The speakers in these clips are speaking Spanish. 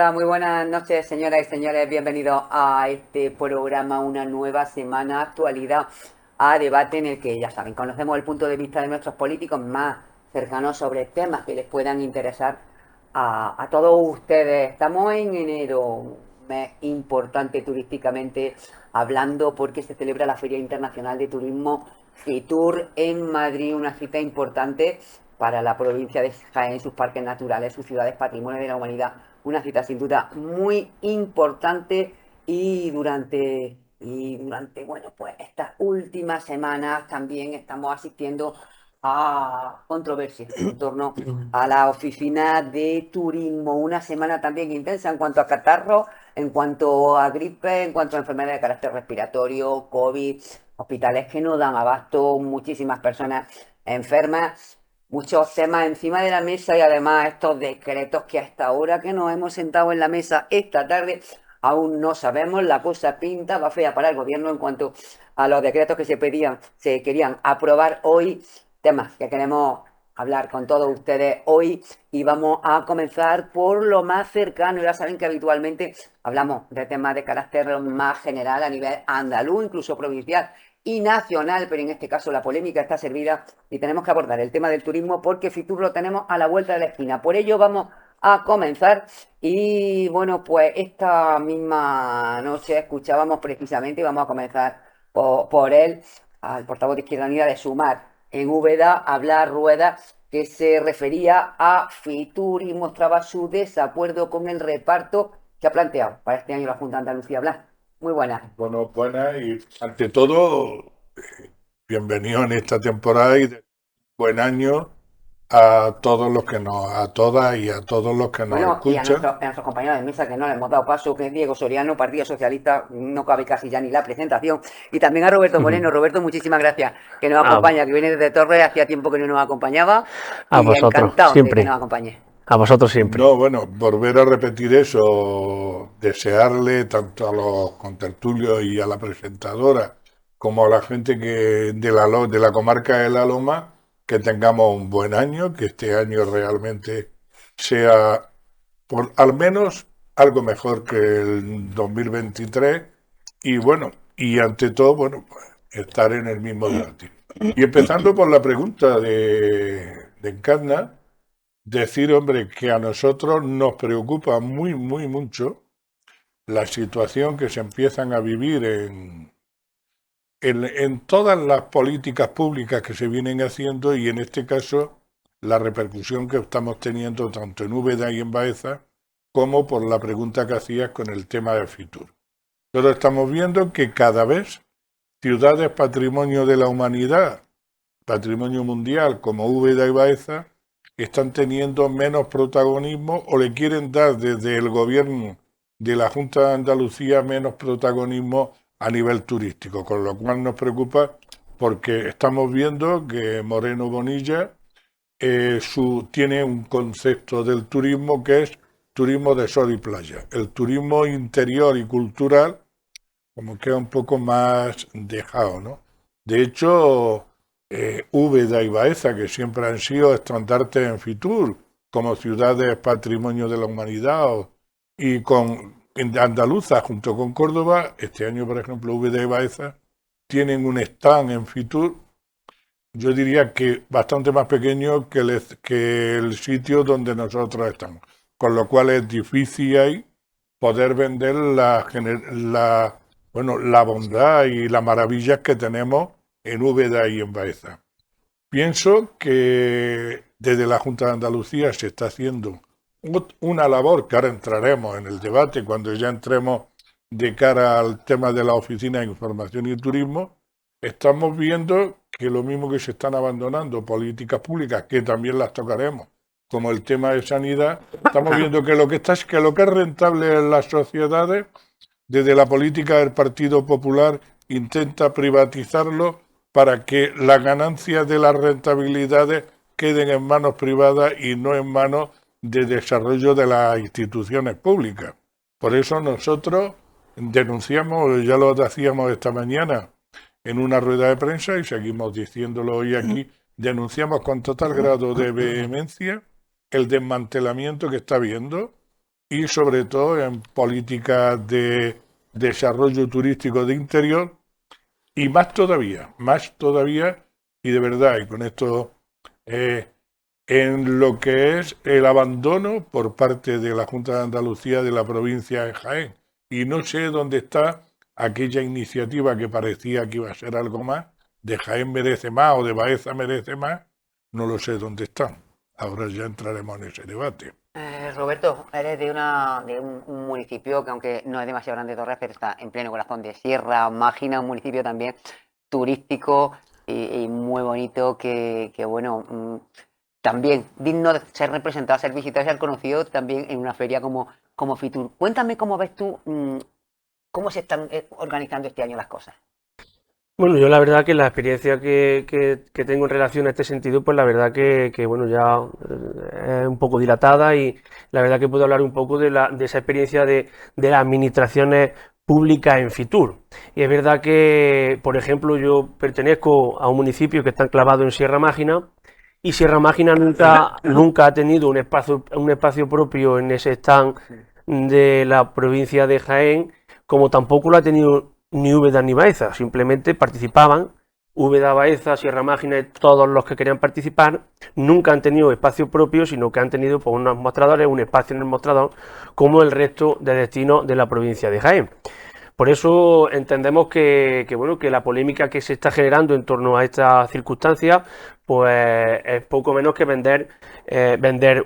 Hola, muy buenas noches, señoras y señores. Bienvenidos a este programa, una nueva semana, actualidad a debate en el que, ya saben, conocemos el punto de vista de nuestros políticos más cercanos sobre temas que les puedan interesar a todos ustedes. Estamos en enero, un mes importante turísticamente hablando porque se celebra la Feria Internacional de Turismo Fitur en Madrid, una cita importante para la provincia de Jaén, sus parques naturales, sus ciudades patrimonio de la humanidad. Una cita sin duda muy importante y durante bueno, pues estas últimas semanas también estamos asistiendo a controversias en torno a la oficina de turismo. Una semana también intensa en cuanto a catarro, en cuanto a gripe, en cuanto a enfermedades de carácter respiratorio, COVID, hospitales que no dan abasto, muchísimas personas enfermas, muchos temas encima de la mesa y además estos decretos que hasta ahora que nos hemos sentado en la mesa esta tarde aún no sabemos, la cosa pinta, va fea para el gobierno en cuanto a los decretos que se querían aprobar hoy, temas que queremos hablar con todos ustedes hoy y vamos a comenzar por lo más cercano. Ya saben que habitualmente hablamos de temas de carácter más general a nivel andaluz, incluso provincial y nacional, pero en este caso la polémica está servida y tenemos que abordar el tema del turismo porque Fitur lo tenemos a la vuelta de la esquina. Por ello vamos a comenzar y bueno, pues esta misma noche escuchábamos precisamente y vamos a comenzar por él, al portavoz de Izquierda Unida de Sumar en Úbeda, hablar Rueda, que se refería a Fitur y mostraba su desacuerdo con el reparto que ha planteado para este año la Junta de Andalucía. Blas, muy buenas. Bueno, buenas y ante todo, bienvenido en esta temporada y buen año a todos los que a todas y a todos los que nos Bueno, y a, escuchan. a nuestros compañeros de mesa que no le hemos dado paso, que es Diego Soriano, Partido Socialista, no cabe casi ya ni la presentación. Y también a Roberto Moreno. Roberto, muchísimas gracias, que nos A, acompaña, que viene desde Torres, hacía tiempo que no nos acompañaba a y vosotros, encantado de que nos siempre. acompañe. A vosotros siempre. No, bueno, volver a repetir eso, desearle tanto a los contertulios y a la presentadora como a la gente de la comarca de La Loma, que tengamos un buen año, que este año realmente sea por al menos algo mejor que el 2023 y bueno, y ante todo, bueno, pues estar en el mismo debate. Y empezando por la pregunta de Encarna, decir, hombre, que a nosotros nos preocupa muy mucho la situación que se empiezan a vivir en todas las políticas públicas que se vienen haciendo y en este caso la repercusión que estamos teniendo tanto en Úbeda y en Baeza como por la pregunta que hacías con el tema de Fitur. Nosotros estamos viendo que cada vez ciudades patrimonio de la humanidad, patrimonio mundial como Úbeda y Baeza, están teniendo menos protagonismo o le quieren dar desde el gobierno de la Junta de Andalucía menos protagonismo a nivel turístico, con lo cual nos preocupa porque estamos viendo que Moreno Bonilla tiene un concepto del turismo que es turismo de sol y playa. El turismo interior y cultural como queda un poco más dejado, ¿no? De hecho, Úbeda y Baeza, que siempre han sido estandartes en Fitur, como ciudades patrimonio de la humanidad, y con Andaluza junto con Córdoba, este año, por ejemplo, Úbeda y Baeza tienen un stand en Fitur, yo diría que bastante más pequeño que el sitio donde nosotros estamos, con lo cual es difícil ahí poder vender la bondad y las maravillas que tenemos en Úbeda y en Baeza. Pienso que desde la Junta de Andalucía se está haciendo una labor que ahora entraremos en el debate cuando ya entremos de cara al tema de la Oficina de Información y Turismo. Estamos viendo que lo mismo que se están abandonando políticas públicas, que también las tocaremos, como el tema de sanidad, estamos viendo que lo que es rentable en las sociedades, desde la política del Partido Popular intenta privatizarlo para que las ganancias de las rentabilidades queden en manos privadas y no en manos de desarrollo de las instituciones públicas. Por eso nosotros denunciamos, ya lo hacíamos esta mañana en una rueda de prensa y seguimos diciéndolo hoy aquí, denunciamos con total grado de vehemencia el desmantelamiento que está habiendo y sobre todo en políticas de desarrollo turístico de interior y más todavía, y de verdad, y con esto, eh, en lo que es el abandono por parte de la Junta de Andalucía de la provincia de Jaén. Y no sé dónde está aquella iniciativa que parecía que iba a ser algo más, de Jaén merece más o de Baeza merece más, no lo sé dónde está. Ahora ya entraremos en ese debate. Roberto, eres de un municipio que aunque no es demasiado grande Torres, pero está en pleno corazón de Sierra Mágina, un municipio también turístico y muy bonito que bueno, también digno de ser representado, ser visitado y ser conocido también en una feria como Fitur. Cuéntame cómo ves tú, cómo se están organizando este año las cosas. Bueno, yo la verdad que la experiencia que tengo en relación a este sentido, pues la verdad bueno, ya es un poco dilatada y la verdad que puedo hablar un poco de esa experiencia de las administraciones públicas en Fitur. Y es verdad que, por ejemplo, yo pertenezco a un municipio que está enclavado en Sierra Mágina y Sierra Mágina nunca ha tenido un espacio propio en ese stand de la provincia de Jaén, como tampoco lo ha tenido ni Úbeda ni Baeza, simplemente participaban Úbeda, Baeza, Sierra Mágina y todos los que querían participar. Nunca han tenido espacio propio, sino que han tenido pues, unos mostradores, un espacio en el mostrador, como el resto de destinos de la provincia de Jaén. Por eso entendemos bueno, que la polémica que se está generando en torno a estas circunstancias pues es poco menos que vender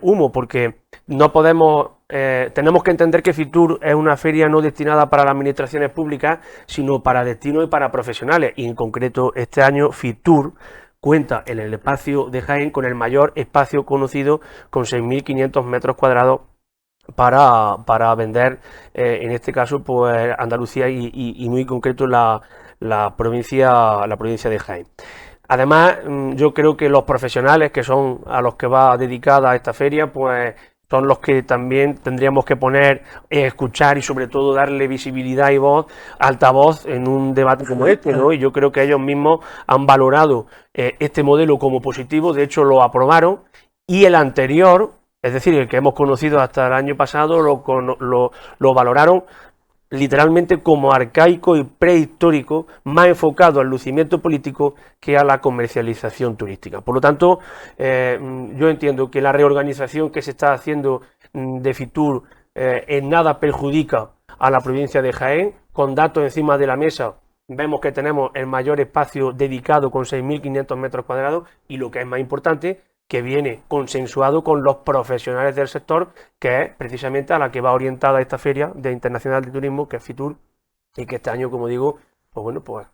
humo, porque no podemos, tenemos que entender que Fitur es una feria no destinada para las administraciones públicas, sino para destinos y para profesionales, y en concreto este año Fitur cuenta en el espacio de Jaén con el mayor espacio conocido, con 6.500 metros cuadrados para vender, en este caso, pues Andalucía y muy concreto la provincia de Jaén. Además, yo creo que los profesionales que son a los que va dedicada esta feria, pues son los que también tendríamos que poner, escuchar y sobre todo darle visibilidad y voz, altavoz en un debate como este, ¿no? Y yo creo que ellos mismos han valorado este modelo como positivo, de hecho lo aprobaron, y el anterior, es decir, el que hemos conocido hasta el año pasado, lo valoraron literalmente como arcaico y prehistórico, más enfocado al lucimiento político que a la comercialización turística. Por lo tanto, yo entiendo que la reorganización que se está haciendo de Fitur en nada perjudica a la provincia de Jaén. Con datos encima de la mesa, vemos que tenemos el mayor espacio dedicado con 6.500 metros cuadrados y, lo que es más importante, que viene consensuado con los profesionales del sector, que es precisamente a la que va orientada esta feria de internacional de turismo, que es Fitur, y que este año, como digo, pues bueno, pues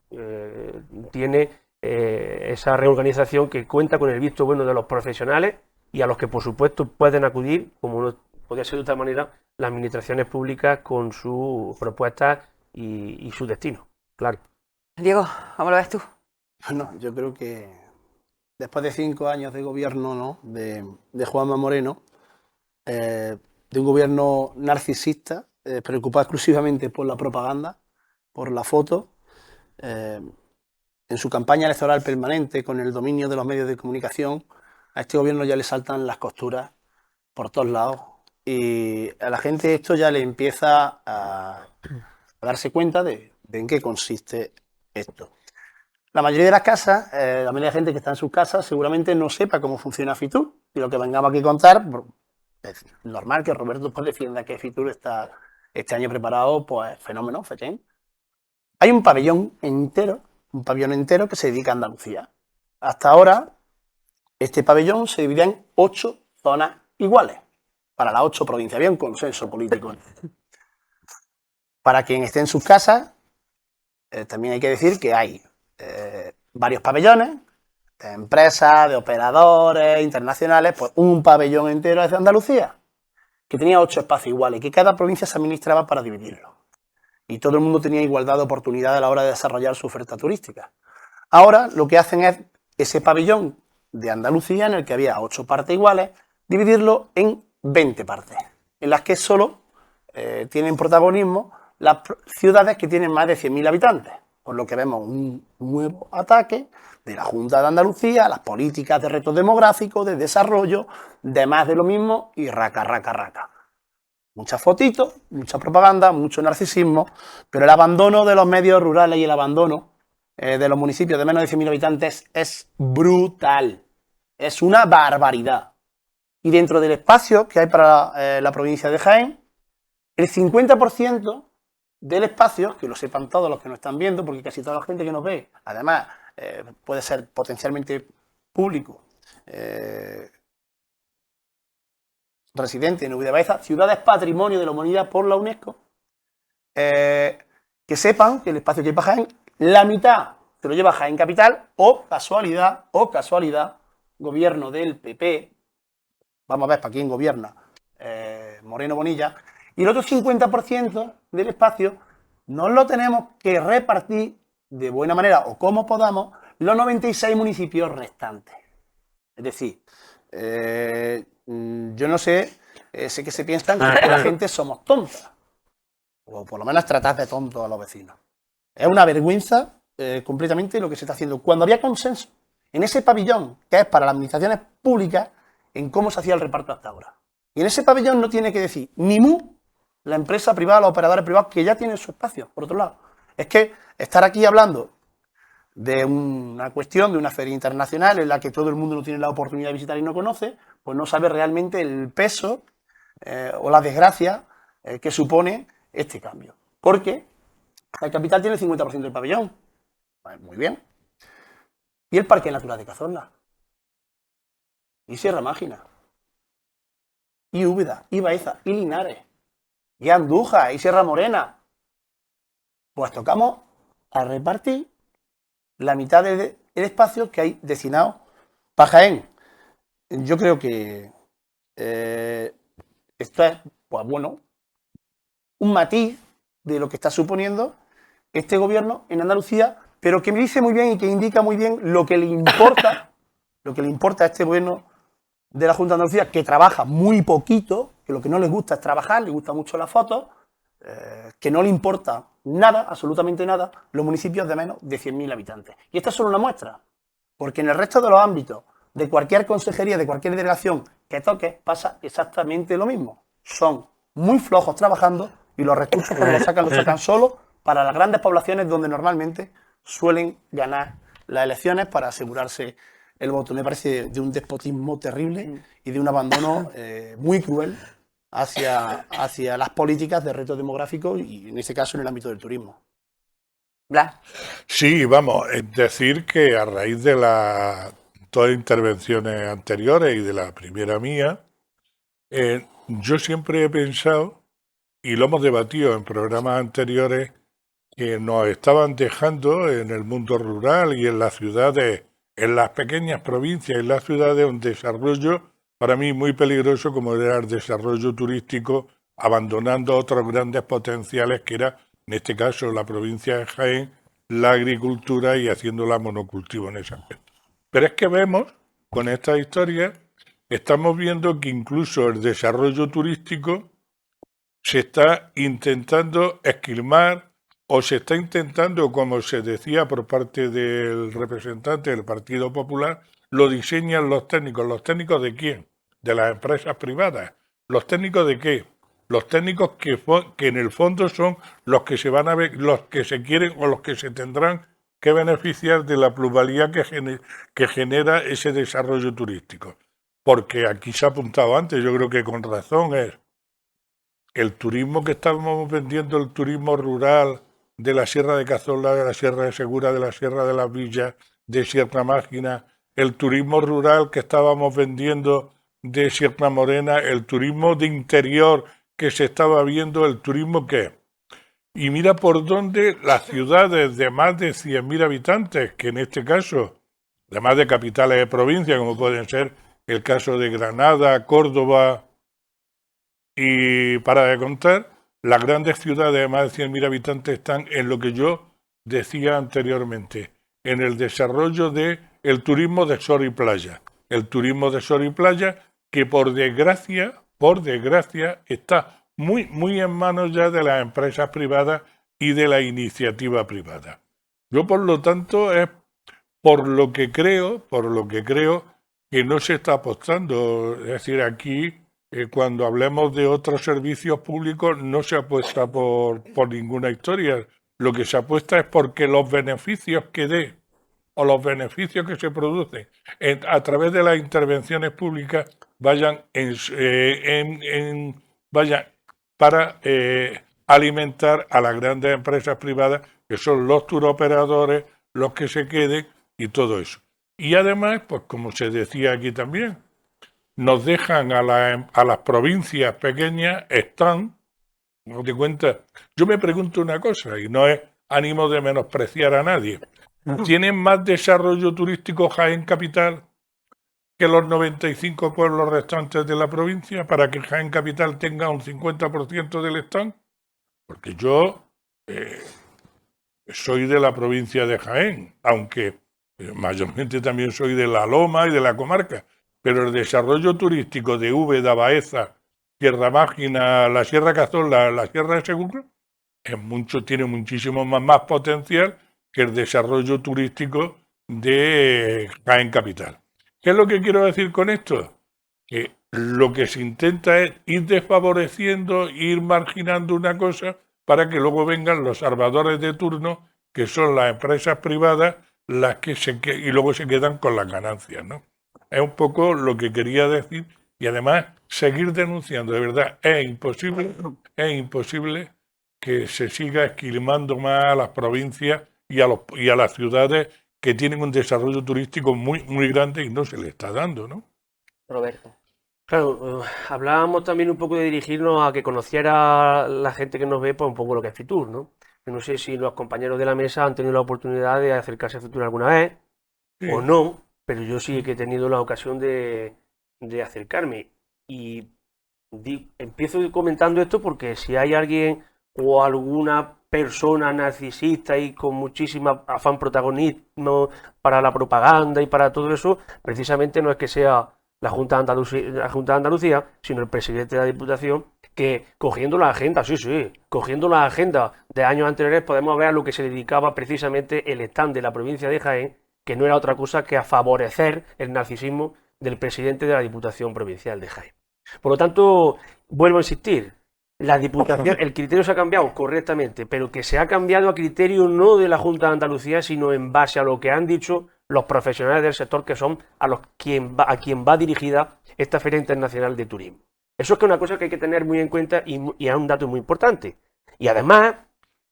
tiene esa reorganización que cuenta con el visto bueno de los profesionales y a los que, por supuesto, pueden acudir, como no podría ser de otra manera, las administraciones públicas con sus propuestas y su destino, claro. Diego, ¿cómo lo ves tú? Bueno, yo creo que después de 5 años de gobierno, ¿no?, de Juanma Moreno, de un gobierno narcisista, preocupado exclusivamente por la propaganda, por la foto, en su campaña electoral permanente, con el dominio de los medios de comunicación, a este gobierno ya le saltan las costuras por todos lados. Y a la gente esto ya le empieza a darse cuenta de en qué consiste esto. La mayoría de las casas, la mayoría de la gente que está en sus casas seguramente no sepa cómo funciona Fitur. Y lo que vengamos aquí a contar, es normal que Roberto pues defienda que Fitur está este año preparado, pues fenómeno, fetén. Hay un pabellón entero que se dedica a Andalucía. Hasta ahora, este pabellón se dividía en 8 zonas iguales, para las 8 provincias. Había un consenso político. Para quien esté en sus casas, también hay que decir que hay varios pabellones de empresas, de operadores internacionales, pues un pabellón entero es de Andalucía, que tenía 8 espacios iguales, que cada provincia se administraba para dividirlo. Y todo el mundo tenía igualdad de oportunidad a la hora de desarrollar su oferta turística. Ahora lo que hacen es ese pabellón de Andalucía, en el que había 8 partes iguales, dividirlo en 20 partes, en las que solo tienen protagonismo las ciudades que tienen más de 100.000 habitantes. Por lo que vemos un nuevo ataque de la Junta de Andalucía a las políticas de retos demográficos, de desarrollo, de más de lo mismo y raca. Muchas fotitos, mucha propaganda, mucho narcisismo, pero el abandono de los medios rurales y el abandono de los municipios de menos de 100.000 habitantes es brutal. Es una barbaridad. Y dentro del espacio que hay para la provincia de Jaén, el 50% del espacio, que lo sepan todos los que nos están viendo, porque casi toda la gente que nos ve, además, puede ser potencialmente público, residente en Úbeda de Baeza, ciudades patrimonio de la humanidad por la UNESCO, que sepan que el espacio que hay para Jaén, la mitad se lo lleva Jaén Capital, o casualidad, gobierno del PP, vamos a ver para quién gobierna, Moreno Bonilla, y el otro 50% del espacio nos lo tenemos que repartir de buena manera o como podamos los 96 municipios restantes. Es decir, yo no sé, sé que se piensan que la gente somos tontas, o por lo menos tratar de tontos a los vecinos. Es una vergüenza completamente lo que se está haciendo. Cuando había consenso en ese pabellón, que es para las administraciones públicas, en cómo se hacía el reparto hasta ahora. Y en ese pabellón no tiene que decir ni mu la empresa privada, los operadores privados, que ya tienen su espacio, por otro lado. Es que estar aquí hablando de una cuestión, de una feria internacional en la que todo el mundo no tiene la oportunidad de visitar y no conoce, pues no sabe realmente el peso o la desgracia que supone este cambio. Porque la capital tiene el 50% del pabellón. Pues muy bien. ¿Y el Parque Natural de Cazorla? ¿Y Sierra Mágina? ¿Y Úbeda? ¿Y Baeza? ¿Y Linares? ¿Y Andújar? ¿Y Sierra Morena? Pues tocamos a repartir la mitad del espacio que hay destinado para Jaén. Yo creo que esto es, pues bueno, un matiz de lo que está suponiendo este gobierno en Andalucía, pero que me dice muy bien y que indica muy bien lo que le importa, a este gobierno de la Junta de Andalucía, que trabaja muy poquito, que lo que no les gusta es trabajar, les gusta mucho las fotos, que no le importa nada, absolutamente nada, los municipios de menos de 100.000 habitantes. Y esta es solo una muestra, porque en el resto de los ámbitos de cualquier consejería, de cualquier delegación que toque, pasa exactamente lo mismo. Son muy flojos trabajando y los recursos cuando los sacan solo para las grandes poblaciones donde normalmente suelen ganar las elecciones para asegurarse el voto. Me parece de un despotismo terrible y de un abandono muy cruel hacia las políticas de reto demográfico y en este caso en el ámbito del turismo. Blas. Sí, vamos, es decir que a raíz de todas las intervenciones anteriores y de la primera mía, yo siempre he pensado, y lo hemos debatido en programas anteriores, que nos estaban dejando en el mundo rural y en las ciudades, en las pequeñas provincias y en las ciudades, un desarrollo para mí muy peligroso como era el desarrollo turístico, abandonando otros grandes potenciales que era, en este caso, la provincia de Jaén, la agricultura y haciéndola monocultivo en ese aspecto. Pero es que vemos, con esta historia, estamos viendo que incluso el desarrollo turístico se está intentando esquilmar o se está intentando, como se decía por parte del representante del Partido Popular, lo diseñan los técnicos. ¿Los técnicos de quién? De las empresas privadas. ¿Los técnicos de qué? Los técnicos que en el fondo son los que se van a ver, los que se quieren o los que se tendrán que beneficiar de la plusvalía que genera ese desarrollo turístico. Porque aquí se ha apuntado antes, yo creo que con razón es el turismo que estábamos vendiendo, el turismo rural de la Sierra de Cazorla, de la Sierra de Segura, de la Sierra de las Villas, de Sierra Mágina, el turismo rural que estábamos vendiendo de Sierra Morena, el turismo de interior que se estaba viendo, el turismo que... Y mira por dónde las ciudades de más de 100.000 habitantes, que en este caso, además de capitales de provincia, como pueden ser el caso de Granada, Córdoba y para de contar, las grandes ciudades de más de 100.000 habitantes están en lo que yo decía anteriormente, en el desarrollo del turismo de sol y playa. El turismo de sol y playa que por desgracia está muy en manos ya de las empresas privadas y de la iniciativa privada. Yo, por lo tanto, es por lo que creo que no se está apostando. Es decir, aquí cuando hablemos de otros servicios públicos no se apuesta por ninguna historia. Lo que se apuesta es porque los beneficios que dé o los beneficios que se producen a través de las intervenciones públicas vayan vayan para alimentar a las grandes empresas privadas, que son los turoperadores, los que se queden y todo eso. Y además, pues como se decía aquí también, nos dejan a las provincias pequeñas, ¿no te cuenta? Yo me pregunto una cosa, y no es ánimo de menospreciar a nadie. ¿Tienen más desarrollo turístico Jaén Capital que los 95 pueblos restantes de la provincia para que Jaén Capital tenga un 50% del stand? Porque yo soy de la provincia de Jaén, aunque mayormente también soy de la Loma y de la comarca, pero el desarrollo turístico de Úbeda, Baeza, Sierra Mágina, la Sierra Cazorla, la Sierra de Segura, tiene muchísimo más potencial que el desarrollo turístico de Jaén Capital. ¿Qué es lo que quiero decir con esto? Que lo que se intenta es ir desfavoreciendo, ir marginando una cosa para que luego vengan los salvadores de turno, que son las empresas privadas, las que y luego se quedan con las ganancias, ¿no? Es un poco lo que quería decir, y además seguir denunciando, de verdad, es imposible que se siga esquilmando más a las provincias y a las ciudades que tienen un desarrollo turístico muy, muy grande y no se le está dando, ¿no? Roberto. Claro, hablábamos también un poco de dirigirnos a que conociera la gente que nos ve, pues un poco lo que es Fitur, ¿no? Yo no sé si los compañeros de la mesa han tenido la oportunidad de acercarse a Fitur alguna vez o no, pero yo sí que he tenido la ocasión de acercarme. Y empiezo comentando esto porque si hay alguien o alguna persona narcisista y con muchísima afán protagonismo para la propaganda y para todo eso, precisamente no es que sea la Junta de Andalucía, sino el presidente de la Diputación, que cogiendo la agenda, cogiendo la agenda de años anteriores podemos ver a lo que se dedicaba precisamente el stand de la provincia de Jaén, que no era otra cosa que a favorecer el narcisismo del presidente de la Diputación Provincial de Jaén. Por lo tanto, vuelvo a insistir, la Diputación, el criterio se ha cambiado correctamente, pero que se ha cambiado a criterio no de la Junta de Andalucía, sino en base a lo que han dicho los profesionales del sector, que son a quien va dirigida esta Feria Internacional de Turismo. Eso es que es una cosa que hay que tener muy en cuenta y es un dato muy importante. Y además,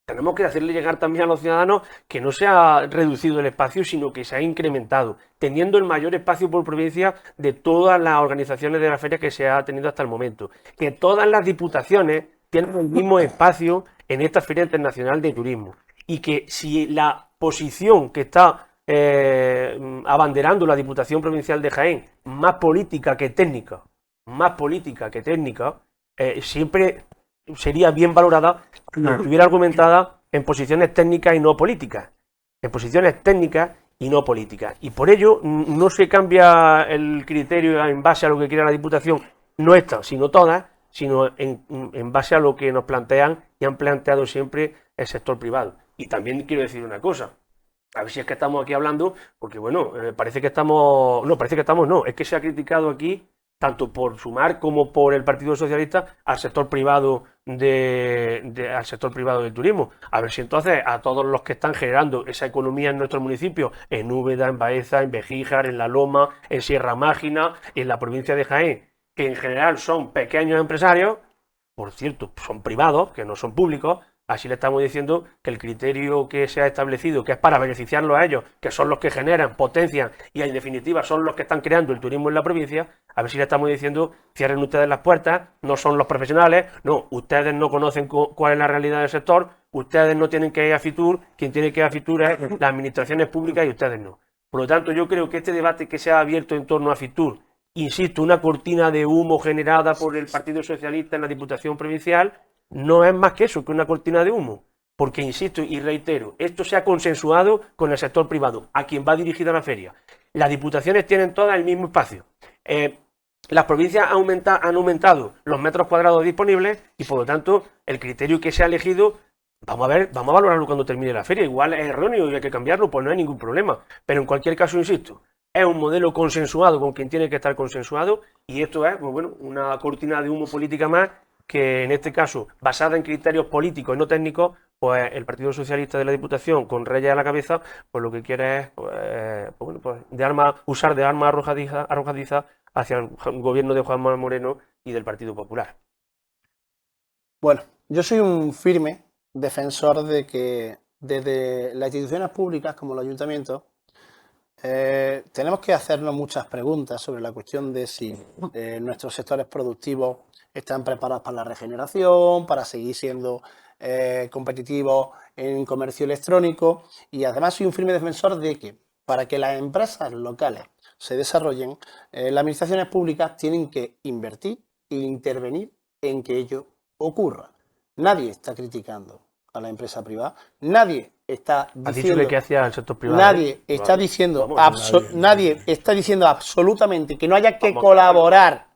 tenemos que hacerle llegar también a los ciudadanos que no se ha reducido el espacio, sino que se ha incrementado, teniendo el mayor espacio por provincia de todas las organizaciones de la feria que se ha tenido hasta el momento. Que todas las diputaciones tienen el mismo espacio en esta Feria Internacional de Turismo. Y que si la posición que está abanderando la Diputación Provincial de Jaén, más política que técnica, siempre sería bien valorada si estuviera argumentada en posiciones técnicas y no políticas. Y por ello no se cambia el criterio en base a lo que quiera la Diputación, no esta, sino todas, sino en base a lo que nos plantean y han planteado siempre el sector privado. Y también quiero decir una cosa, a ver si es que estamos aquí hablando, porque bueno, parece que estamos no, es que se ha criticado aquí tanto por Sumar como por el Partido Socialista al sector privado al sector privado del turismo. A ver si entonces a todos los que están generando esa economía en nuestro municipio, en Úbeda, en Baeza, en Bejíjar, en La Loma, en Sierra Mágina, en la provincia de Jaén, que en general son pequeños empresarios, por cierto, son privados, que no son públicos. Así le estamos diciendo que el criterio que se ha establecido, que es para beneficiarlos a ellos, que son los que generan, potencian y en definitiva son los que están creando el turismo en la provincia, a ver si le estamos diciendo, cierren ustedes las puertas, no son los profesionales, no, ustedes no conocen cuál es la realidad del sector, ustedes no tienen que ir a Fitur, quien tiene que ir a Fitur es las administraciones públicas y ustedes no. Por lo tanto, yo creo que este debate que se ha abierto en torno a Fitur, insisto, una cortina de humo generada por el Partido Socialista en la Diputación Provincial, no es más que eso, que una cortina de humo, porque insisto y reitero, esto se ha consensuado con el sector privado, a quien va dirigida la feria. Las diputaciones tienen todas el mismo espacio. Las provincias han aumentado los metros cuadrados disponibles y por lo tanto el criterio que se ha elegido, vamos a valorarlo cuando termine la feria, igual es erróneo y hay que cambiarlo, pues no hay ningún problema, pero en cualquier caso, insisto, es un modelo consensuado con quien tiene que estar consensuado, y esto es, pues bueno, una cortina de humo política más que en este caso, basada en criterios políticos y no técnicos, pues el Partido Socialista de la Diputación, con Reyes a la cabeza, pues lo que quiere es usar de arma arrojadiza hacia el gobierno de Juan Manuel Moreno y del Partido Popular. Bueno, yo soy un firme defensor de que desde las instituciones públicas como los ayuntamientos tenemos que hacernos muchas preguntas sobre la cuestión de si nuestros sectores productivos están preparados para la regeneración, para seguir siendo competitivos en comercio electrónico, y además soy un firme defensor de que para que las empresas locales se desarrollen, las administraciones públicas tienen que invertir e intervenir en que ello ocurra. Nadie está criticando a la empresa privada, nadie está ¿Has dicho diciendo que qué hacía el sector privado? nadie está diciendo nadie está diciendo absolutamente que no haya que Vamos. colaborar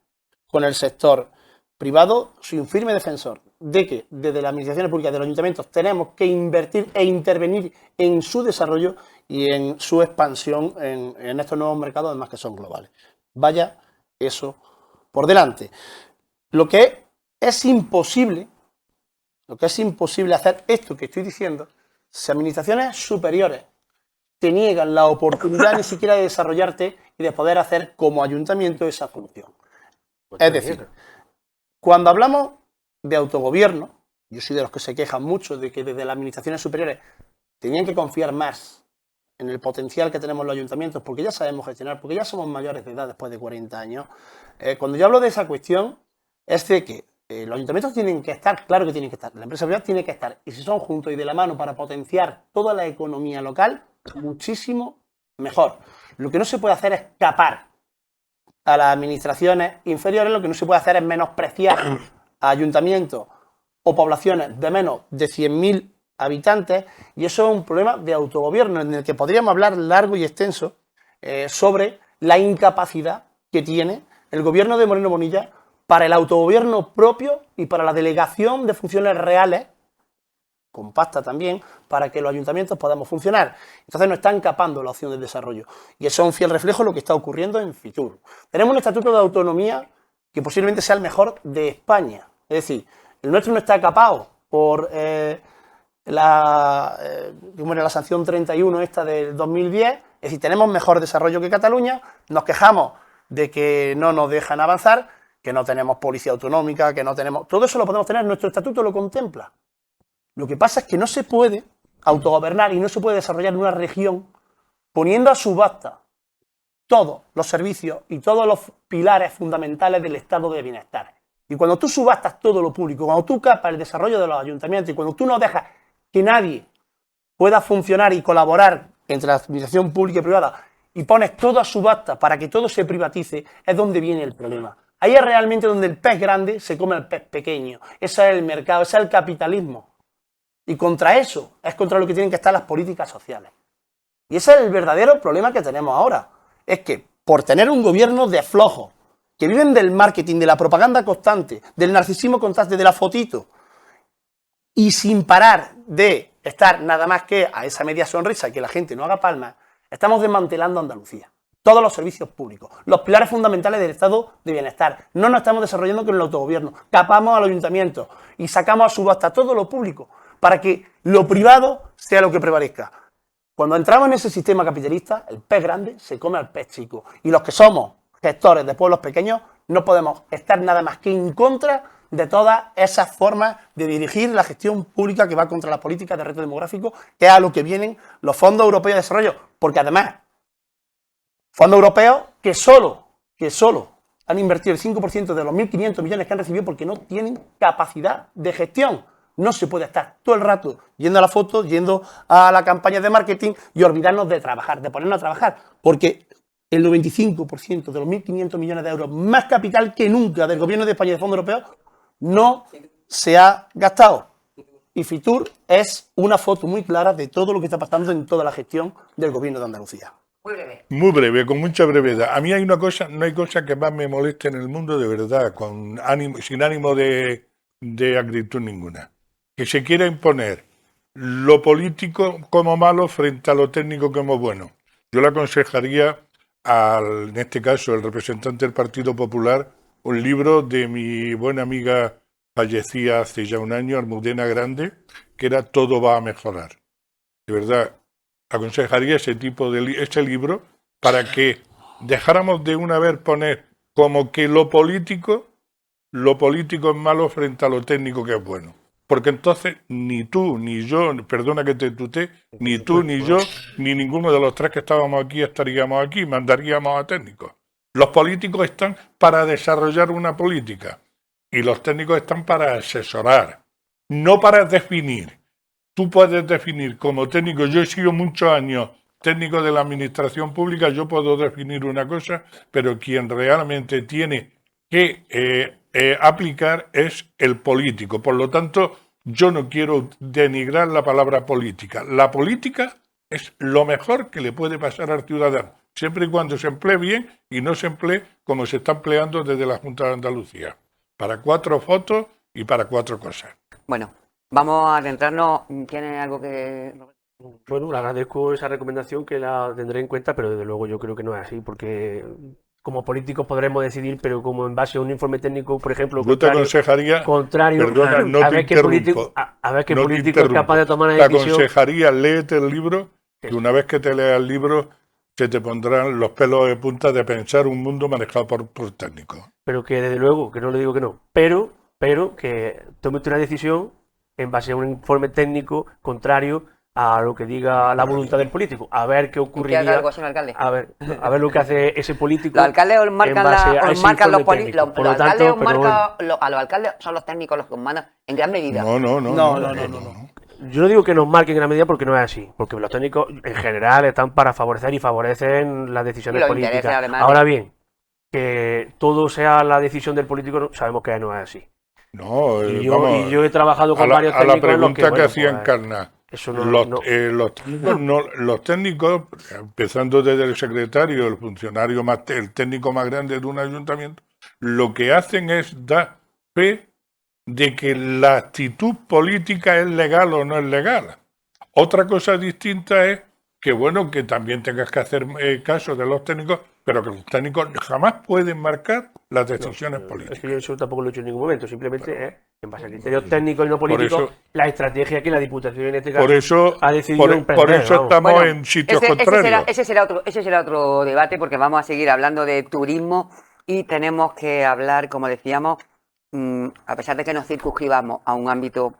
con el sector privado. Soy un firme defensor de que desde las administraciones públicas de los ayuntamientos tenemos que invertir e intervenir en su desarrollo y en su expansión en estos nuevos mercados, además que son globales. Vaya eso por delante. Lo que es imposible hacer esto que estoy diciendo, si administraciones superiores te niegan la oportunidad ni siquiera de desarrollarte y de poder hacer como ayuntamiento esa función. Es decir, cuando hablamos de autogobierno, yo soy de los que se quejan mucho de que desde las administraciones superiores tenían que confiar más en el potencial que tenemos los ayuntamientos, porque ya sabemos gestionar, porque ya somos mayores de edad después de 40 años. Cuando yo hablo de esa cuestión, es de que los ayuntamientos tienen que estar, claro que tienen que estar, la empresa privada tiene que estar, y si son juntos y de la mano para potenciar toda la economía local, muchísimo mejor. Lo que no se puede hacer es capar a las administraciones inferiores, lo que no se puede hacer es menospreciar a ayuntamientos o poblaciones de menos de 100.000 habitantes, y eso es un problema de autogobierno en el que podríamos hablar largo y extenso sobre la incapacidad que tiene el gobierno de Moreno Bonilla para el autogobierno propio y para la delegación de funciones reales, compacta también, para que los ayuntamientos podamos funcionar. Entonces nos están capando la opción de desarrollo. Y eso es un fiel reflejo de lo que está ocurriendo en Fitur. Tenemos un estatuto de autonomía que posiblemente sea el mejor de España. Es decir, el nuestro no está capado por la sanción 31 esta del 2010. Es decir, tenemos mejor desarrollo que Cataluña, nos quejamos de que no nos dejan avanzar, que no tenemos policía autonómica, que no tenemos... Todo eso lo podemos tener, nuestro estatuto lo contempla. Lo que pasa es que no se puede autogobernar y no se puede desarrollar en una región poniendo a subasta todos los servicios y todos los pilares fundamentales del estado de bienestar. Y cuando tú subastas todo lo público, cuando tú capas el desarrollo de los ayuntamientos y cuando tú no dejas que nadie pueda funcionar y colaborar entre la administración pública y privada y pones todo a subasta para que todo se privatice, es donde viene el problema. Ahí es realmente donde el pez grande se come al pez pequeño. Ese es el mercado, ese es el capitalismo. Y contra eso es contra lo que tienen que estar las políticas sociales. Y ese es el verdadero problema que tenemos ahora. Es que por tener un gobierno de flojos, que viven del marketing, de la propaganda constante, del narcisismo constante, de la fotito, y sin parar de estar nada más que a esa media sonrisa y que la gente no haga palmas, estamos desmantelando Andalucía. Todos los servicios públicos, los pilares fundamentales del estado de bienestar. No nos estamos desarrollando con el autogobierno. Capamos al ayuntamiento y sacamos a subasta todo lo público para que lo privado sea lo que prevalezca. Cuando entramos en ese sistema capitalista, el pez grande se come al pez chico. Y los que somos gestores de pueblos pequeños no podemos estar nada más que en contra de todas esas formas de dirigir la gestión pública que va contra las políticas de reto demográfico, que es a lo que vienen los fondos europeos de desarrollo. Porque además, fondos europeos que solo han invertido el 5% de los 1.500 millones que han recibido porque no tienen capacidad de gestión. No se puede estar todo el rato yendo a la foto, yendo a la campaña de marketing y olvidarnos de trabajar, de ponernos a trabajar, porque el 95% de los 1.500 millones de euros, más capital que nunca del gobierno de España y de fondos europeos, no se ha gastado. Y Fitur es una foto muy clara de todo lo que está pasando en toda la gestión del gobierno de Andalucía. Muy breve. Muy breve, con mucha brevedad. A mí hay una cosa, no hay cosa que más me moleste en el mundo de verdad, sin ánimo de acritud ninguna. Que se quiera imponer lo político como malo frente a lo técnico como bueno. Yo le aconsejaría en este caso, el representante del Partido Popular, un libro de mi buena amiga fallecida hace ya un año, Almudena Grande, que era Todo va a mejorar. De verdad, aconsejaría ese libro para que dejáramos de una vez poner como que lo político es malo frente a lo técnico que es bueno. Porque entonces ni tú, ni yo, perdona que te tutee, ni tú, ni yo, ni ninguno de los tres que estábamos aquí estaríamos aquí, mandaríamos a técnicos. Los políticos están para desarrollar una política y los técnicos están para asesorar, no para definir. Tú puedes definir como técnico, yo he sido muchos años técnico de la administración pública, yo puedo definir una cosa, pero quien realmente tiene que aplicar es el político. Por lo tanto, yo no quiero denigrar la palabra política. La política es lo mejor que le puede pasar al ciudadano, siempre y cuando se emplee bien y no se emplee como se está empleando desde la Junta de Andalucía, para 4 fotos y para 4 cosas. Bueno, vamos a adentrarnos. ¿Tiene algo que...? Bueno, le agradezco esa recomendación, que la tendré en cuenta, pero desde luego yo creo que no es así, porque como políticos podremos decidir, pero como en base a un informe técnico, por ejemplo, yo te aconsejaría, perdona, no a te ver qué político es capaz de tomar una decisión. Te aconsejaría, léete el libro, que una vez que te leas el libro, se te pondrán los pelos de punta de pensar un mundo manejado por técnicos. Pero que desde luego, que no le digo que no, pero que tome usted una decisión en base a un informe técnico contrario a lo que diga la voluntad del político, a ver qué ocurriría, ¿Qué haga algo, señor alcalde? a ver lo que hace ese político. Los alcaldes os marcan, los políticos. Por lo tanto, a los alcaldes son los técnicos los que os mandan en gran medida. No. Yo no digo que nos marquen en gran medida porque no es así, porque los técnicos en general están para favorecer y favorecen las decisiones políticas. Ahora bien, que todo sea la decisión del político, sabemos que no es así. No, y yo he trabajado con varios técnicos. A la pregunta que hacía Encarna, los técnicos, empezando desde el secretario, el funcionario el técnico más grande de un ayuntamiento, lo que hacen es dar fe de que la actitud política es legal o no es legal. Otra cosa distinta es que, bueno, que también tengas que hacer caso de los técnicos, pero que los técnicos jamás pueden marcar las decisiones políticas. Es que yo eso tampoco lo he hecho en ningún momento, simplemente en base a criterios técnicos y no políticos, la estrategia que la Diputación en este caso ha decidido emprender. Por eso estamos en sitios contrarios. Ese será otro debate, porque vamos a seguir hablando de turismo y tenemos que hablar, como decíamos, a pesar de que nos circunscribamos a un ámbito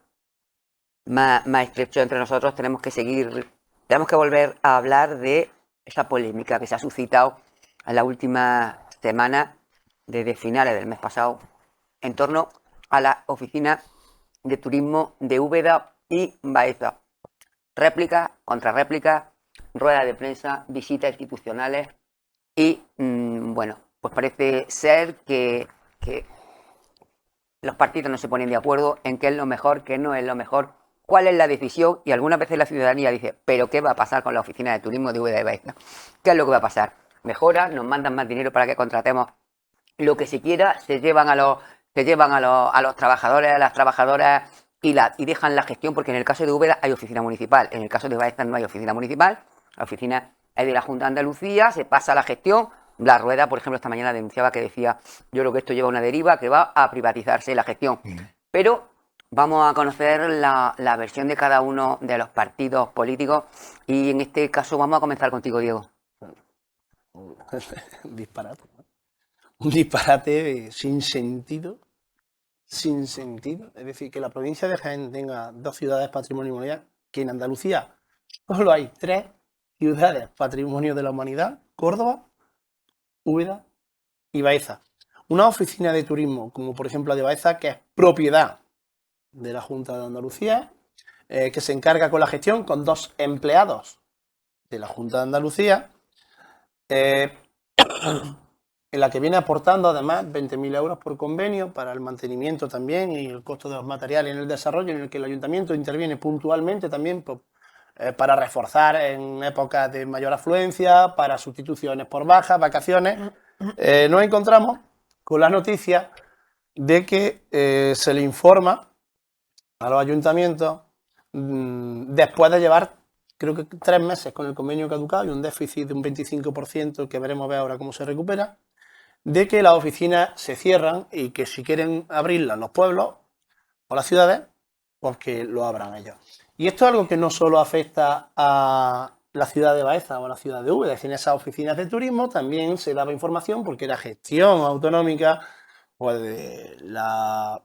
más estrecho entre nosotros, tenemos que volver a hablar de esa polémica que se ha suscitado en la última semana, desde finales del mes pasado, en torno a la oficina de turismo de Úbeda y Baeza. Réplicas, contrarréplicas, ruedas de prensa, visitas institucionales y, bueno, pues parece ser que los partidos no se ponen de acuerdo en qué es lo mejor, qué no es lo mejor, cuál es la decisión, y algunas veces la ciudadanía dice, pero ¿qué va a pasar con la oficina de turismo de Úbeda y Baeza? ¿Qué es lo que va a pasar? Mejora, nos mandan más dinero para que contratemos lo que se quiera, se llevan a los trabajadores, a las trabajadoras y dejan la gestión, porque en el caso de Úbeda hay oficina municipal, en el caso de Baeza no hay oficina municipal, la oficina es de la Junta de Andalucía, se pasa la gestión. La Rueda, por ejemplo, esta mañana denunciaba que decía, yo creo que esto lleva una deriva, que va a privatizarse la gestión. Pero vamos a conocer la versión de cada uno de los partidos políticos y en este caso vamos a comenzar contigo, Diego. Un disparate sin sentido. Es decir, que la provincia de Jaén tenga 2 ciudades patrimonio mundial, que en Andalucía solo hay 3 ciudades patrimonio de la humanidad: Córdoba, Úbeda y Baeza. Una oficina de turismo, como por ejemplo la de Baeza, que es propiedad de la Junta de Andalucía, que se encarga con la gestión con 2 empleados de la Junta de Andalucía, en la que viene aportando además 20.000 euros por convenio para el mantenimiento también y el costo de los materiales en el desarrollo, en el que el ayuntamiento interviene puntualmente también para reforzar en épocas de mayor afluencia, para sustituciones por bajas, vacaciones. Nos encontramos con la noticia de que se le informa a los ayuntamientos, después de llevar creo que 3 meses con el convenio caducado y un déficit de un 25% que veremos a ver ahora cómo se recupera, de que las oficinas se cierran y que si quieren abrirlas los pueblos o las ciudades, pues que lo abran ellos. Y esto es algo que no solo afecta a la ciudad de Baeza o a la ciudad de Úbeda, es decir, en esas oficinas de turismo también se daba información porque era gestión autonómica pues, de la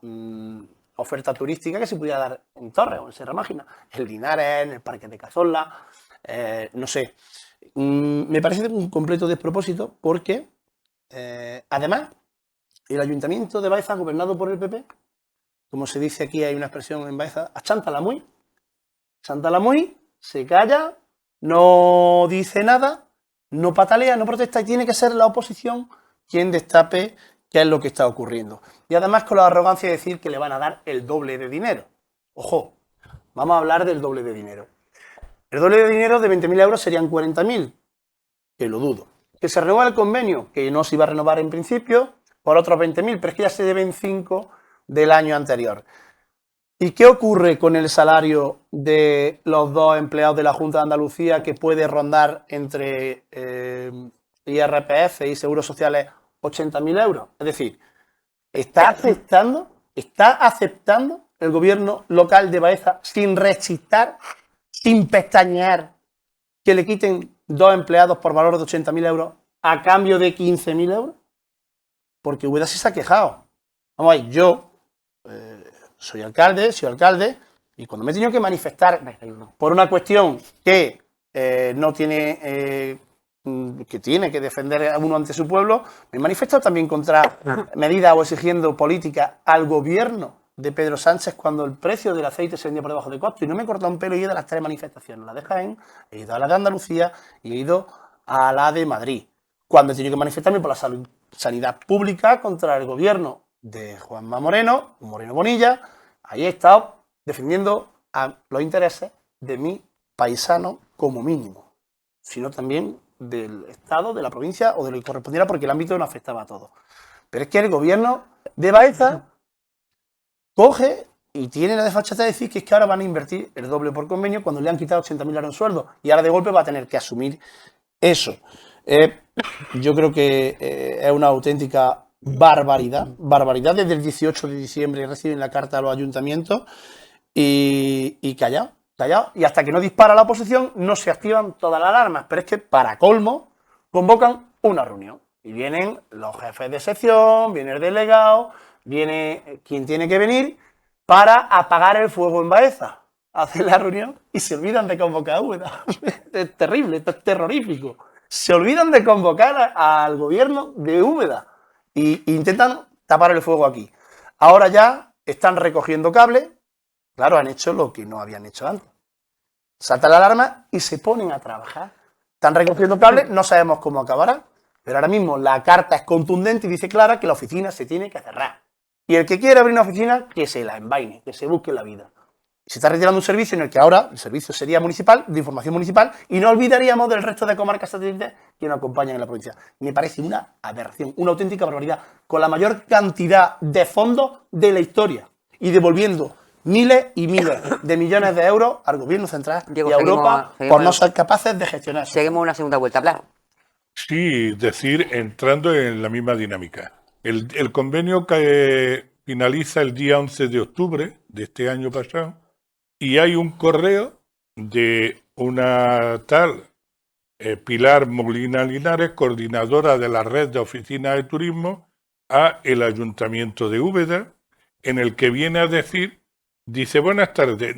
oferta turística que se podía dar en Torres o en Serra Mágina, en Linares, en el Parque de Cazorla, no sé. Me parece un completo despropósito porque, además, el Ayuntamiento de Baeza, gobernado por el PP, como se dice aquí, hay una expresión en Baeza, achántala muy, se calla, no dice nada, no patalea, no protesta y tiene que ser la oposición quien destape qué es lo que está ocurriendo. Y además con la arrogancia de decir que le van a dar el doble de dinero. Ojo, vamos a hablar del doble de dinero. El doble de dinero de 20.000 euros serían 40.000, que lo dudo. Que se renueva el convenio, que no se iba a renovar en principio, por otros 20.000, pero es que ya se deben 5 del año anterior. ¿Y qué ocurre con el salario de los 2 empleados de la Junta de Andalucía que puede rondar entre IRPF y seguros sociales 80.000 euros? Es decir, ¿está aceptando el gobierno local de Baeza sin rechistar, sin pestañear, que le quiten 2 empleados por valor de 80.000 euros a cambio de 15.000 euros? Porque Úbeda sí se ha quejado. Vamos a ver, yo soy alcalde, y cuando me he tenido que manifestar por una cuestión que no tiene, que tiene que defender a uno ante su pueblo, me he manifestado también contra medidas o exigiendo política al gobierno de Pedro Sánchez cuando el precio del aceite se vendía por debajo de costo, y no me he cortado un pelo y he ido a las 3 manifestaciones, la de Jaén, he ido a la de Andalucía y he ido a la de Madrid, cuando he tenido que manifestarme por la sanidad pública contra el gobierno de Juanma Moreno Bonilla. Ahí he estado defendiendo a los intereses de mi paisano como mínimo, sino también del Estado, de la provincia o de lo que correspondiera, porque el ámbito no afectaba a todos. Pero es que el gobierno de Baeza coge y tiene la desfachatez de decir que es que ahora van a invertir el doble por convenio cuando le han quitado 80.000 euros en sueldo y ahora de golpe va a tener que asumir eso. Yo creo que es una auténtica barbaridad. Desde el 18 de diciembre reciben la carta a los ayuntamientos y callado. Y hasta que no dispara la oposición no se activan todas las alarmas. Pero es que, para colmo, convocan una reunión. Y vienen los jefes de sección, viene el delegado, viene quien tiene que venir para apagar el fuego en Baeza. Hacen la reunión y se olvidan de convocar a Úbeda. Es terrible, esto es terrorífico. Se olvidan de convocar al gobierno de Úbeda e intentan tapar el fuego aquí. Ahora ya están recogiendo cable. Claro, han hecho lo que no habían hecho antes. Salta la alarma y se ponen a trabajar. Están recogiendo cable, no sabemos cómo acabará, pero ahora mismo la carta es contundente y dice clara que la oficina se tiene que cerrar. Y el que quiera abrir una oficina, que se la envaine, que se busque la vida. Se está retirando un servicio en el que ahora el servicio sería municipal, de información municipal, y no olvidaríamos del resto de comarcas satélites que nos acompañan en la provincia. Me parece una aberración, una auténtica barbaridad, con la mayor cantidad de fondos de la historia y devolviendo miles y miles de millones de euros al gobierno central Diego, y a Europa por no ser capaces de gestionar. Seguimos una segunda vuelta, Blas. Sí, decir, entrando en la misma dinámica. El convenio que finaliza el día 11 de octubre de este año pasado, y hay un correo de una tal Pilar Molina Linares, coordinadora de la red de oficinas de turismo, a el Ayuntamiento de Úbeda, en el que viene a decir, dice, buenas tardes,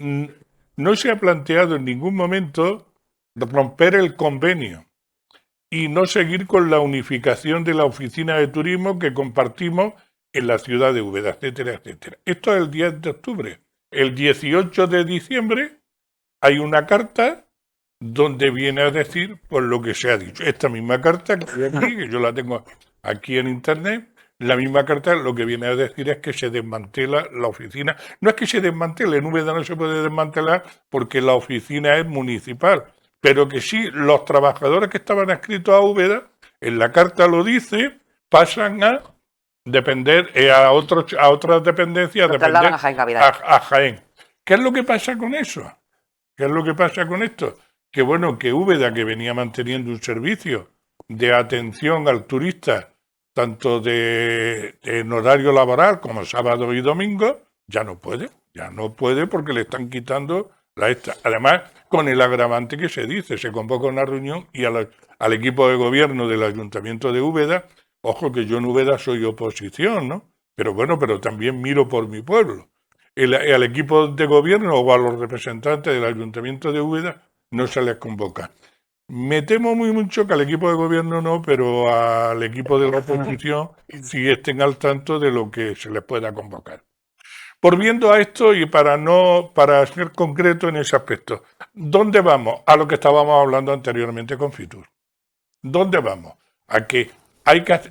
no se ha planteado en ningún momento romper el convenio y no seguir con la unificación de la oficina de turismo que compartimos en la ciudad de Úbeda, etcétera, etcétera. Esto es el 10 de octubre. El 18 de diciembre hay una carta donde viene a decir por lo que se ha dicho. Esta misma carta que aquí, que yo la tengo aquí en internet, la misma carta lo que viene a decir es que se desmantela la oficina. No es que se desmantele, en Úbeda no se puede desmantelar porque la oficina es municipal, pero que sí, los trabajadores que estaban adscritos a Úbeda, en la carta lo dice, pasan a depender a otras dependencias, depender a Jaén Capital. a Jaén. ¿Qué es lo que pasa con eso? ¿Qué es lo que pasa con esto? que bueno, que Úbeda, que venía manteniendo un servicio de atención al turista, tanto en horario laboral como sábado y domingo, ya no puede porque le están quitando la esta. Además, con el agravante que se dice, se convoca una reunión y al equipo de gobierno del Ayuntamiento de Úbeda, ojo que yo en Úbeda soy oposición, ¿no? Pero bueno, pero también miro por mi pueblo. Al equipo de gobierno o a los representantes del Ayuntamiento de Úbeda no se les convoca. Me temo muy mucho que al equipo de gobierno no, pero al equipo de la oposición sí estén al tanto de lo que se les pueda convocar. Volviendo a esto y para ser concreto en ese aspecto, ¿dónde vamos? A lo que estábamos hablando anteriormente con Fitur. ¿Dónde vamos? A que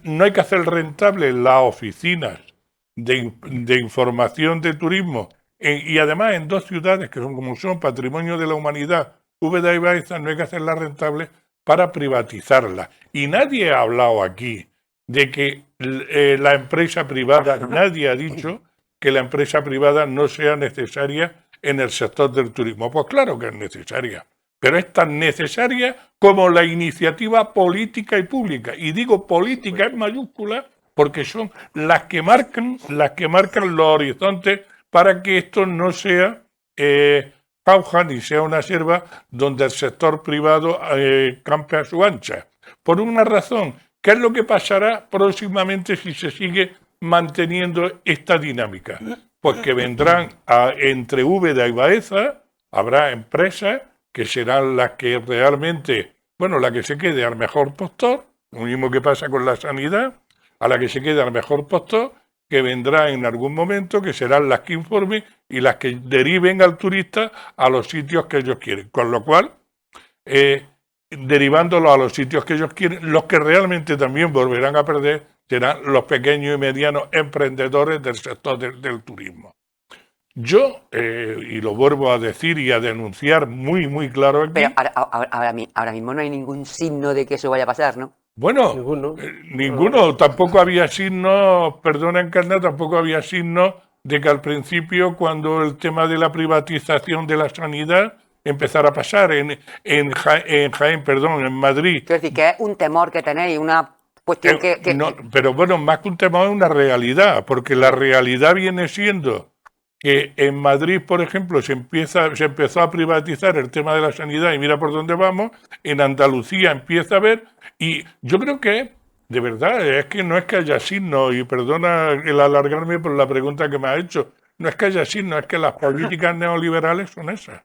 no hay que hacer rentables las oficinas de información de turismo y además en dos ciudades que son como son patrimonio de la humanidad, Úbeda y Baeza, no hay que hacerlas rentables para privatizarlas. Y nadie ha hablado aquí de que la empresa privada, nadie ha dicho que la empresa privada no sea necesaria en el sector del turismo. Pues claro que es necesaria, pero es tan necesaria como la iniciativa política y pública. Y digo política en mayúsculas porque son las que marcan los horizontes para que esto no sea jauja ni sea una selva donde el sector privado campe a su ancha. Por una razón, ¿qué es lo que pasará próximamente si se sigue manteniendo esta dinámica? Pues que vendrán entre Úbeda y Baeza, habrá empresas que serán las que realmente, la que se quede al mejor postor, lo mismo que pasa con la sanidad, a la que se quede al mejor postor, que vendrá en algún momento, que serán las que informen y las que deriven al turista a los sitios que ellos quieren. Con lo cual, derivándolo a los sitios que ellos quieren, los que realmente también volverán a perder serán los pequeños y medianos emprendedores del sector del turismo. Yo, y lo vuelvo a decir y a denunciar muy, muy claro aquí... Pero ahora mismo no hay ningún signo de que eso vaya a pasar, ¿no? Bueno, ninguno. Tampoco había signos, perdona Encarna, tampoco había signos de que al principio, cuando el tema de la privatización de la sanidad empezara a pasar en Jaén, en Madrid. Quiero decir, que es un temor que tenéis, una cuestión No, pero bueno, más que un temor es una realidad, porque la realidad viene siendo que en Madrid, por ejemplo, se empezó a privatizar el tema de la sanidad y mira por dónde vamos, en Andalucía empieza a haber, y yo creo que, de verdad, es que no es que haya signos, y perdona el alargarme por la pregunta que me ha hecho, no es que haya signos, es que las políticas neoliberales son esas.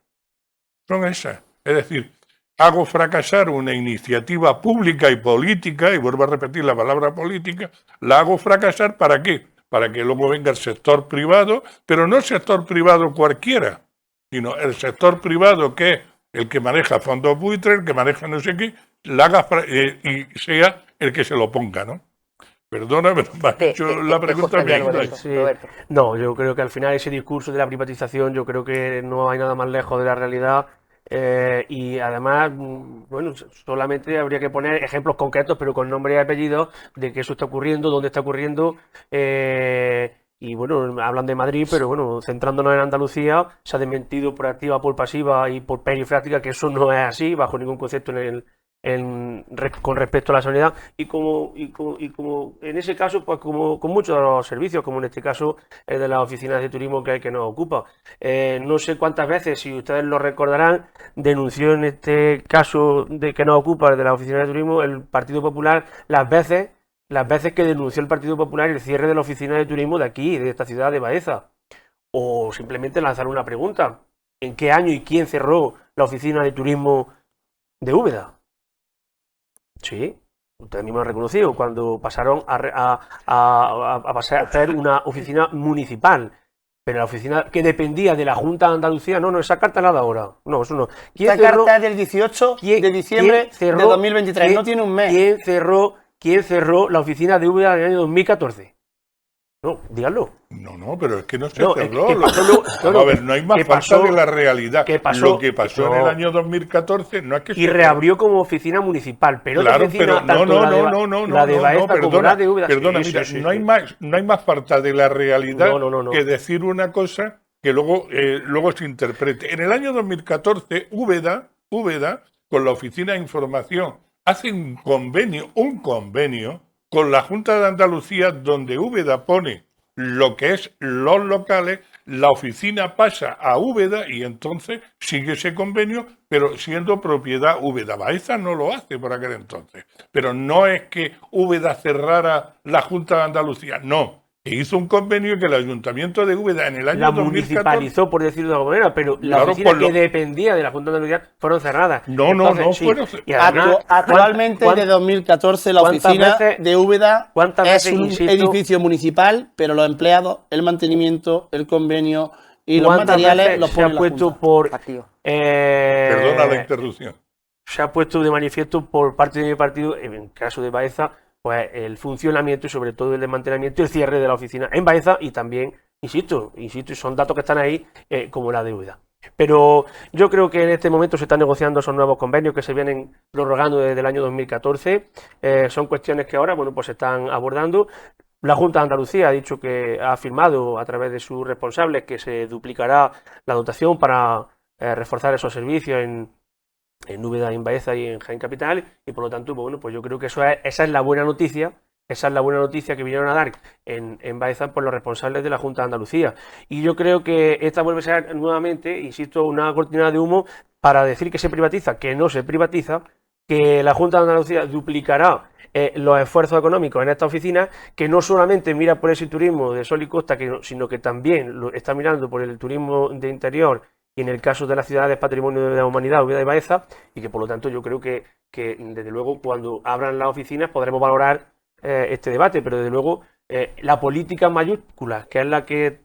Es decir, hago fracasar una iniciativa pública y política, y vuelvo a repetir la palabra política, la hago fracasar ¿para qué? Para que luego venga el sector privado, pero no el sector privado cualquiera, sino el sector privado que es el que maneja fondos buitres, el que maneja no sé qué, la haga y sea el que se lo ponga, ¿no? Perdona, pero me ha hecho la pregunta. Sí. No, yo creo que al final ese discurso de la privatización, yo creo que no hay nada más lejos de la realidad. Y además, solamente habría que poner ejemplos concretos, pero con nombre y apellido, de que eso está ocurriendo, dónde está ocurriendo. Y hablan de Madrid, pero centrándonos en Andalucía, se ha desmentido por activa, por pasiva y por perifráctica que eso no es así, bajo ningún concepto con respecto a la sanidad. Y como en ese caso, pues como con muchos de los servicios, como en este caso el de las oficinas de turismo que nos ocupa. No sé cuántas veces, si ustedes lo recordarán, denunció en este caso de que nos ocupa el de las oficinas de turismo el Partido Popular las veces que denunció el Partido Popular el cierre de la oficina de turismo de aquí, de esta ciudad de Baeza. O simplemente lanzar una pregunta: ¿en qué año y quién cerró la oficina de turismo de Úbeda? Sí, ustedes mismos han reconocido, cuando pasaron a pasar a ser una oficina municipal, pero la oficina que dependía de la Junta de Andalucía, no, esa carta la da ahora, no, eso no. Esta carta es del 18 de diciembre de 2023, no tiene un mes. ¿Quién cerró la oficina de Úbeda en el año 2014? No, díganlo. No, pero es que no se cerró. No hay más falta de la realidad. Lo que pasó en el año 2014 no es que y reabrió como oficina municipal, pero claro, pero la de Baeza como la de Úbeda. Perdona, mira, no hay más falta de la realidad que decir una cosa que luego se interprete. En el año 2014, Úbeda Úbeda, con la Oficina de Información, hace un convenio con la Junta de Andalucía, donde Úbeda pone lo que es los locales, la oficina pasa a Úbeda y entonces sigue ese convenio, pero siendo propiedad Úbeda. Baeza no lo hace por aquel entonces. Pero no es que Úbeda cerrara la Junta de Andalucía, no. Hizo un convenio que el Ayuntamiento de Úbeda en el año La 2014... municipalizó, por decirlo de alguna manera, pero las Claro, oficinas por lo- que dependía de la Junta de Andalucía fueron cerradas. No, Sí. fueron... Y además, Actualmente, ¿cuán- de 2014, la cuántas oficina veces- de Úbeda cuántas es veces, un insisto, edificio municipal, pero los empleados, el mantenimiento, el convenio y los ¿cuántas materiales veces los se pone ha la puesto Junta? por... Partido. Perdona la interrupción. Se ha puesto de manifiesto por parte de mi partido, en el caso de Baeza, pues el funcionamiento y sobre todo el desmantelamiento y el cierre de la oficina en Baeza y también, insisto, y son datos que están ahí como la deuda. Pero yo creo que en este momento se están negociando esos nuevos convenios que se vienen prorrogando desde el año 2014. Son cuestiones que ahora, bueno, pues se están abordando. La Junta de Andalucía ha dicho que ha afirmado a través de sus responsables que se duplicará la dotación para reforzar esos servicios en Úbeda, en Baeza y en Jaén Capital, y por lo tanto, bueno, pues yo creo que esa es la buena noticia. Esa es la buena noticia que vinieron a dar en Baeza por los responsables de la Junta de Andalucía. Y yo creo que esta vuelve a ser nuevamente, insisto, una cortina de humo para decir que se privatiza, que no se privatiza, que la Junta de Andalucía duplicará los esfuerzos económicos en esta oficina, que no solamente mira por ese turismo de sol y costa, sino que también lo está mirando por el turismo de interior y en el caso de las ciudades patrimonio de la humanidad, Úbeda y Baeza, y que por lo tanto yo creo que desde luego cuando abran las oficinas podremos valorar este debate, pero desde luego la política mayúscula, que es la que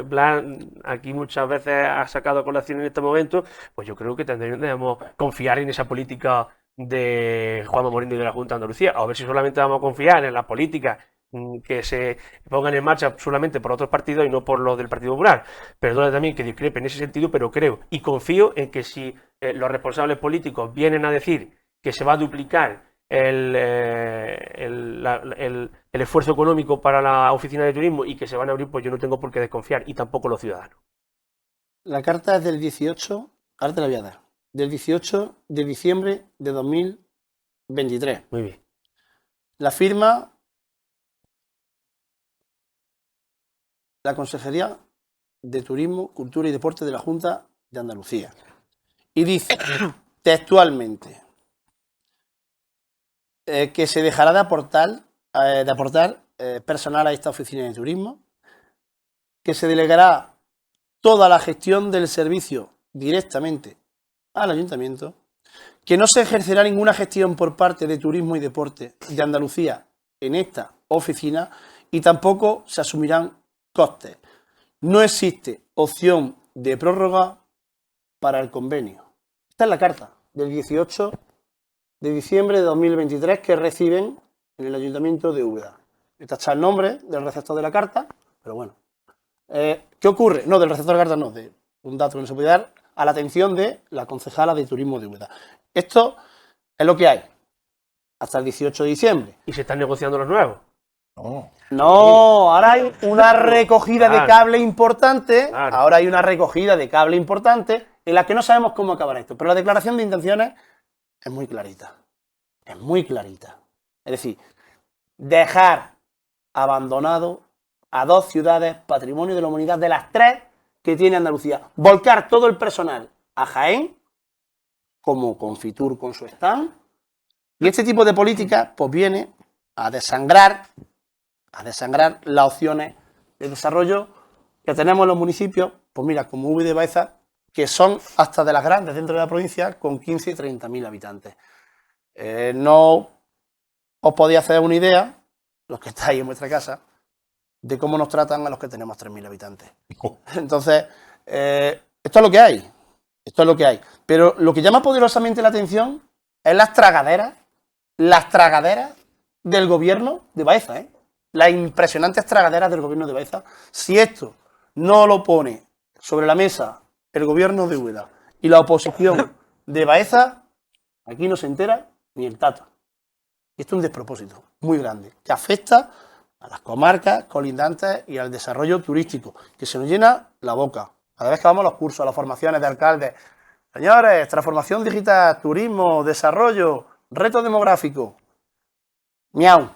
Blas aquí muchas veces ha sacado a colación en este momento, pues yo creo que debemos confiar en esa política de Juanma Moreno y de la Junta de Andalucía, a ver si solamente vamos a confiar en las políticas que se pongan en marcha solamente por otros partidos y no por los del Partido Popular. Perdona también que discrepe en ese sentido, pero creo y confío en que si los responsables políticos vienen a decir que se va a duplicar el esfuerzo económico para la oficina de turismo y que se van a abrir, pues yo no tengo por qué desconfiar, y tampoco los ciudadanos. La carta es del 18, ahora te la voy a dar, del 18 de diciembre de 2023. Muy bien. La firma la Consejería de Turismo, Cultura y Deporte de la Junta de Andalucía. Y dice textualmente que se dejará de aportar personal a esta oficina de turismo, que se delegará toda la gestión del servicio directamente al ayuntamiento, que no se ejercerá ninguna gestión por parte de Turismo y Deporte de Andalucía en esta oficina y tampoco se asumirán costes. No existe opción de prórroga para el convenio. Esta es la carta del 18 de diciembre de 2023 que reciben en el Ayuntamiento de Úbeda. Está el nombre del receptor de la carta, pero bueno. ¿Qué ocurre? No, del receptor de la carta no, de un dato que no se puede dar a la atención de la concejala de Turismo de Úbeda. Esto es lo que hay hasta el 18 de diciembre. ¿Y se están negociando los nuevos? No, ahora hay una recogida de cable importante. Claro. Ahora hay una recogida de cable importante en la que no sabemos cómo acabará esto. Pero la declaración de intenciones es muy clarita. Es muy clarita. Es decir, dejar abandonado a 2 ciudades patrimonio de la humanidad de las 3 que tiene Andalucía. Volcar todo el personal a Jaén, como Confitur con su stand. Y este tipo de política pues viene a desangrar las opciones de desarrollo que tenemos en los municipios, pues mira, como Úbeda y Baeza, que son hasta de las grandes dentro de la provincia, con 15 y 30.000 habitantes. No os podéis hacer una idea, los que estáis en vuestra casa, de cómo nos tratan a los que tenemos 3.000 habitantes. Entonces, esto es lo que hay. Esto es lo que hay. Pero lo que llama poderosamente la atención es las tragaderas del gobierno de Baeza, ¿eh? Las impresionantes tragaderas del gobierno de Baeza. Si esto no lo pone sobre la mesa el gobierno de Úbeda y la oposición de Baeza, aquí no se entera ni el tato. Y esto es un despropósito muy grande, que afecta a las comarcas colindantes y al desarrollo turístico, que se nos llena la boca. Cada vez que vamos a los cursos, a las formaciones de alcaldes, Señores, transformación digital, turismo, desarrollo, reto demográfico. Miau.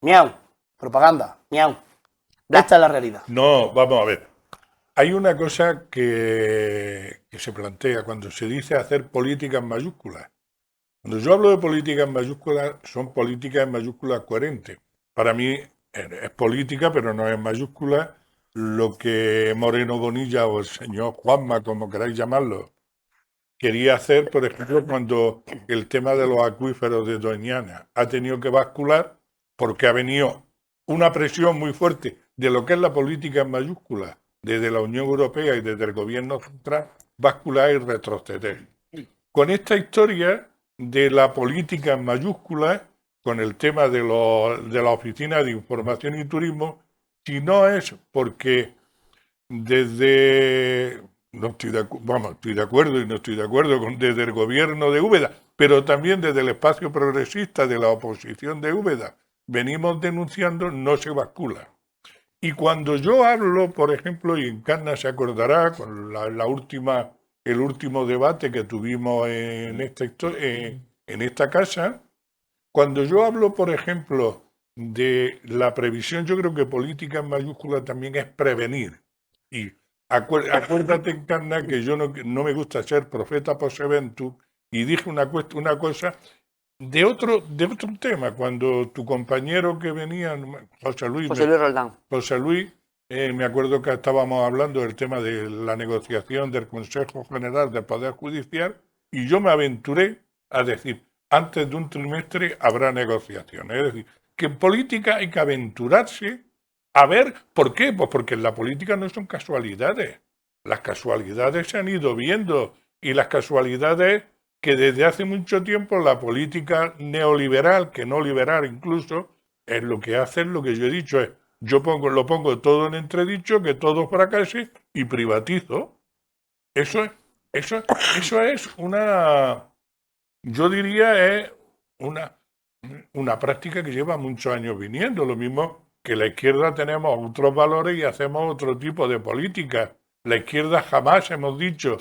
Miau. Propaganda. Miau. Esta es la realidad. No, vamos a ver. Hay una cosa que se plantea cuando se dice hacer políticas mayúsculas. Cuando yo hablo de políticas mayúsculas, son políticas en mayúsculas coherentes. Para mí es política, pero no es mayúscula lo que Moreno Bonilla o el señor Juanma, como queráis llamarlo, quería hacer, por ejemplo, cuando el tema de los acuíferos de Doñana ha tenido que bascular porque ha venido una presión muy fuerte de lo que es la política en mayúsculas desde la Unión Europea y desde el gobierno central, bascular y retroceder. Con esta historia de la política en mayúsculas, con el tema de la Oficina de Información y Turismo, si no es porque desde... No estoy estoy de acuerdo y no estoy de acuerdo desde el gobierno de Úbeda, pero también desde el espacio progresista de la oposición de Úbeda, venimos denunciando, no se bascula. Y cuando yo hablo, por ejemplo, y Encarna se acordará con el último debate que tuvimos en esta casa, cuando yo hablo, por ejemplo, de la previsión, yo creo que política en mayúscula también es prevenir. Y acuérdate, Encarna, que yo no me gusta ser profeta post eventum, y dije una cosa de otro tema, cuando tu compañero que venía, José Luis Roldán. José Luis, me acuerdo que estábamos hablando del tema de la negociación del Consejo General del Poder Judicial, y yo me aventuré a decir, antes de un trimestre habrá negociaciones. Es decir, que en política hay que aventurarse a ver, ¿por qué? Pues porque en la política no son casualidades. Las casualidades se han ido viendo, y las casualidades que desde hace mucho tiempo la política neoliberal, que no liberal incluso, es lo que hace, lo que yo he dicho es, lo pongo todo en entredicho, que todo fracase y privatizo. Eso es yo diría, es una práctica que lleva muchos años viniendo. Lo mismo que la izquierda tenemos otros valores y hacemos otro tipo de política. La izquierda jamás hemos dicho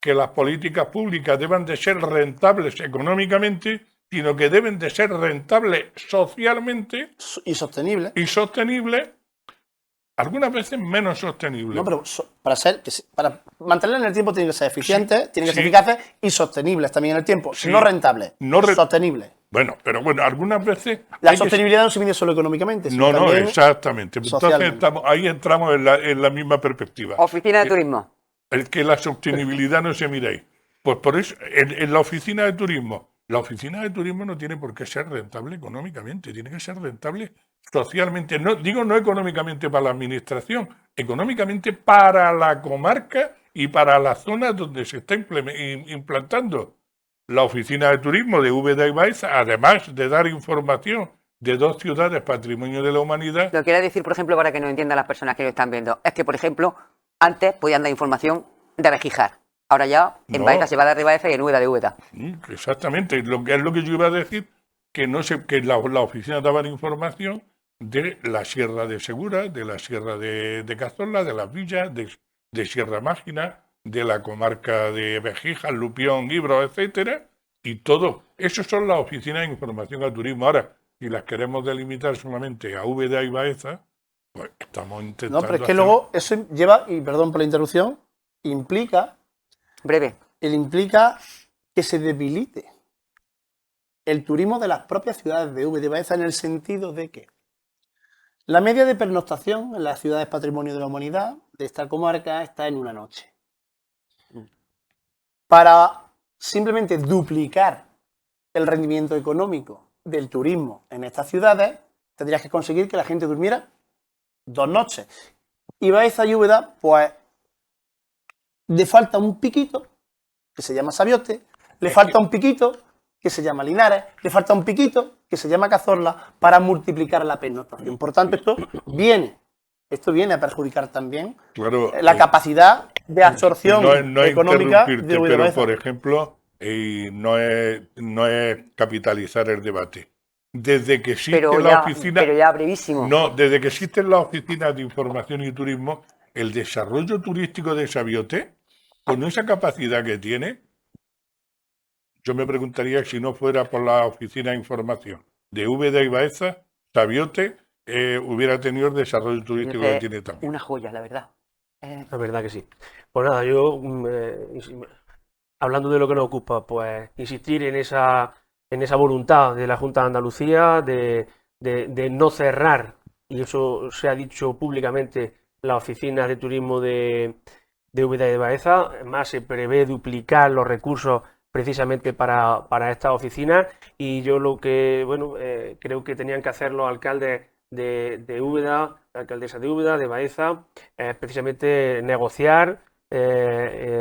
que las políticas públicas deben de ser rentables económicamente, sino que deben de ser rentables socialmente y sostenibles. Algunas veces menos sostenibles. No, pero para mantenerlas en el tiempo tienen que ser eficientes, tienen que ser eficaces y sostenibles también en el tiempo. Sí. No rentables, sostenibles. Bueno, algunas veces... La sostenibilidad no se mide solo económicamente. No, exactamente. Entonces ahí entramos en la misma perspectiva. Oficina de Turismo. El que la sostenibilidad no se mira ahí. Pues por eso, en la oficina de turismo no tiene por qué ser rentable económicamente, tiene que ser rentable socialmente. No económicamente para la administración, económicamente para la comarca y para las zonas donde se está implantando la oficina de turismo de Úbeda y Baeza, además de dar información de 2 ciudades patrimonio de la humanidad. Lo que quiero decir, por ejemplo, para que no entiendan las personas que lo están viendo, es que, por ejemplo, antes podían dar información de Bejijar. Ahora ya en Baeza se va a dar de Baeza y en Úbeda de Úbeda. Exactamente. Lo que yo iba a decir, que la oficina daba información de la Sierra de Segura, de la Sierra de Cazorla, de las villas, de Sierra Mágina, de la comarca de Bejijar, Lupión, Ibro, etcétera, y todo. Esos son las oficinas de información al turismo. Ahora, si las queremos delimitar solamente a Úbeda y Baeza, pues estamos intentando... No, pero es que luego eso lleva, y perdón por la interrupción, implica que se debilite el turismo de las propias ciudades de Úbeda y Baeza, en el sentido de que la media de pernoctación en las ciudades patrimonio de la humanidad de esta comarca está en una noche. Para simplemente duplicar el rendimiento económico del turismo en estas ciudades, tendrías que conseguir que la gente durmiera 2 noches. Y Baeza y Úbeda, pues, le falta un piquito, que se llama Sabiote, le falta un piquito, que se llama Linares, le falta un piquito, que se llama Cazorla, para multiplicar la pernoctación. Por tanto, esto viene a perjudicar también la capacidad de absorción económica de Úbeda y Baeza. Pero, por ejemplo, no es capitalizar el debate. Desde que existe la oficina... Pero ya brevísimo. No, desde que existen las oficinas de información y turismo, el desarrollo turístico de Sabiote con esa capacidad que tiene, yo me preguntaría si no fuera por la oficina de información de Úbeda y Baeza, Sabiote hubiera tenido el desarrollo turístico que tiene también. Una joya, la verdad. La verdad que sí. Pues nada, yo, hablando de lo que nos ocupa, pues insistir en esa voluntad de la Junta de Andalucía de no cerrar, y eso se ha dicho públicamente, la oficina de turismo de Úbeda y de Baeza. Además, se prevé duplicar los recursos precisamente para esta oficina, y yo lo que, bueno, creo que tenían que hacer los alcaldes de Úbeda, la alcaldesa de Úbeda, de Baeza, precisamente negociar,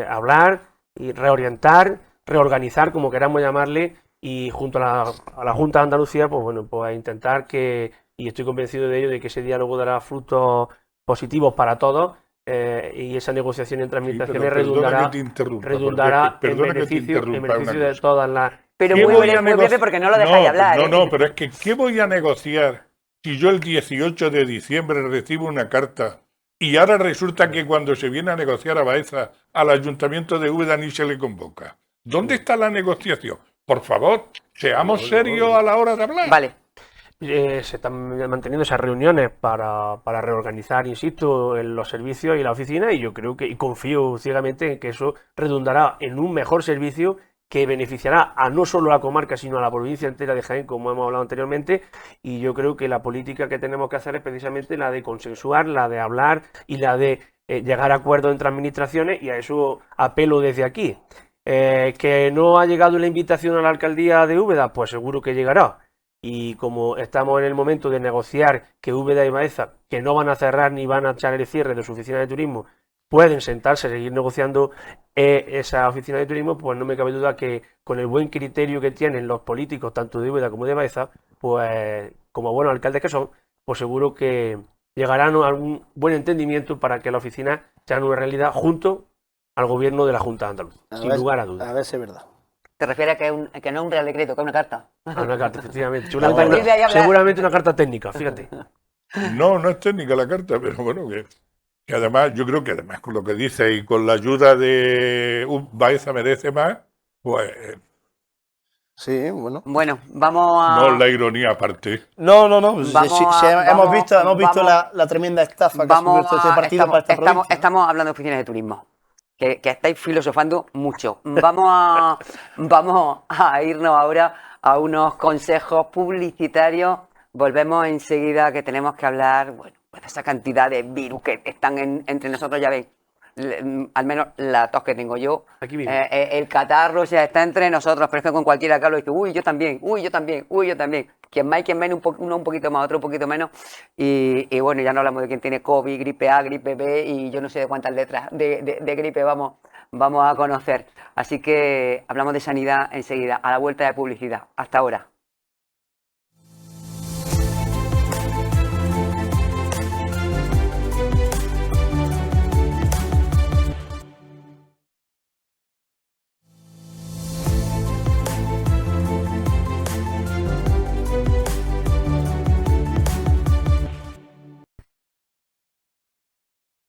hablar y reorientar, reorganizar, como queramos llamarle, y junto a la Junta de Andalucía, pues bueno, pues intentar que, y estoy convencido de ello, de que ese diálogo dará frutos positivos para todos, y esa negociación entre administraciones redundará en beneficio de todas las... Pero muy breve porque no lo dejáis hablar. No, pero es que ¿qué voy a negociar si yo el 18 de diciembre recibo una carta y ahora resulta que cuando se viene a negociar a Baeza, al Ayuntamiento de Úbeda ni se le convoca? ¿Dónde está la negociación? Por favor, seamos serios a la hora de hablar. Vale. Se están manteniendo esas reuniones para reorganizar, insisto, en los servicios y la oficina, y yo creo que, y confío ciegamente en que eso redundará en un mejor servicio que beneficiará a no solo a la comarca, sino a la provincia entera de Jaén, como hemos hablado anteriormente. Y yo creo que la política que tenemos que hacer es precisamente la de consensuar, la de hablar y la de llegar a acuerdos entre administraciones, y a eso apelo desde aquí. ¿Que no ha llegado la invitación a la alcaldía de Úbeda? Pues seguro que llegará. Y como estamos en el momento de negociar que Úbeda y Baeza, que no van a cerrar ni van a echar el cierre de su oficina de turismo, pueden sentarse, seguir negociando esa oficina de turismo, pues no me cabe duda que con el buen criterio que tienen los políticos, tanto de Úbeda como de Baeza, pues como buenos alcaldes que son, pues seguro que llegarán a algún buen entendimiento para que la oficina sea una realidad junto al gobierno de la Junta de Andalucía, sin lugar a dudas. A ver si es verdad. ¿Te refieres a que no es un real decreto, que es una carta? A una carta, efectivamente. Seguramente una carta técnica, fíjate. No es técnica la carta, pero bueno, que además, yo creo que además con lo que dice y con la ayuda de Baeza merece más, pues... Sí, bueno. Bueno, vamos a... No, la ironía aparte. No. Hemos visto la tremenda estafa que ha sufrido este partido para esta provincia. Estamos hablando de oficinas de turismo. Que estáis filosofando mucho. Vamos a irnos ahora a unos consejos publicitarios. Volvemos enseguida, que tenemos que hablar, bueno, pues de esa cantidad de virus que están entre nosotros. Ya veis, al menos la tos que tengo yo, el catarro, o sea, está entre nosotros, pero es que con cualquiera que hablo dice, uy, yo también. Quien más y quien menos, uno un poquito más, otro un poquito menos, y bueno, ya no hablamos de quien tiene COVID, gripe A, gripe B, y yo no sé de cuántas letras de gripe vamos a conocer. Así que hablamos de sanidad enseguida, a la vuelta de publicidad. Hasta ahora.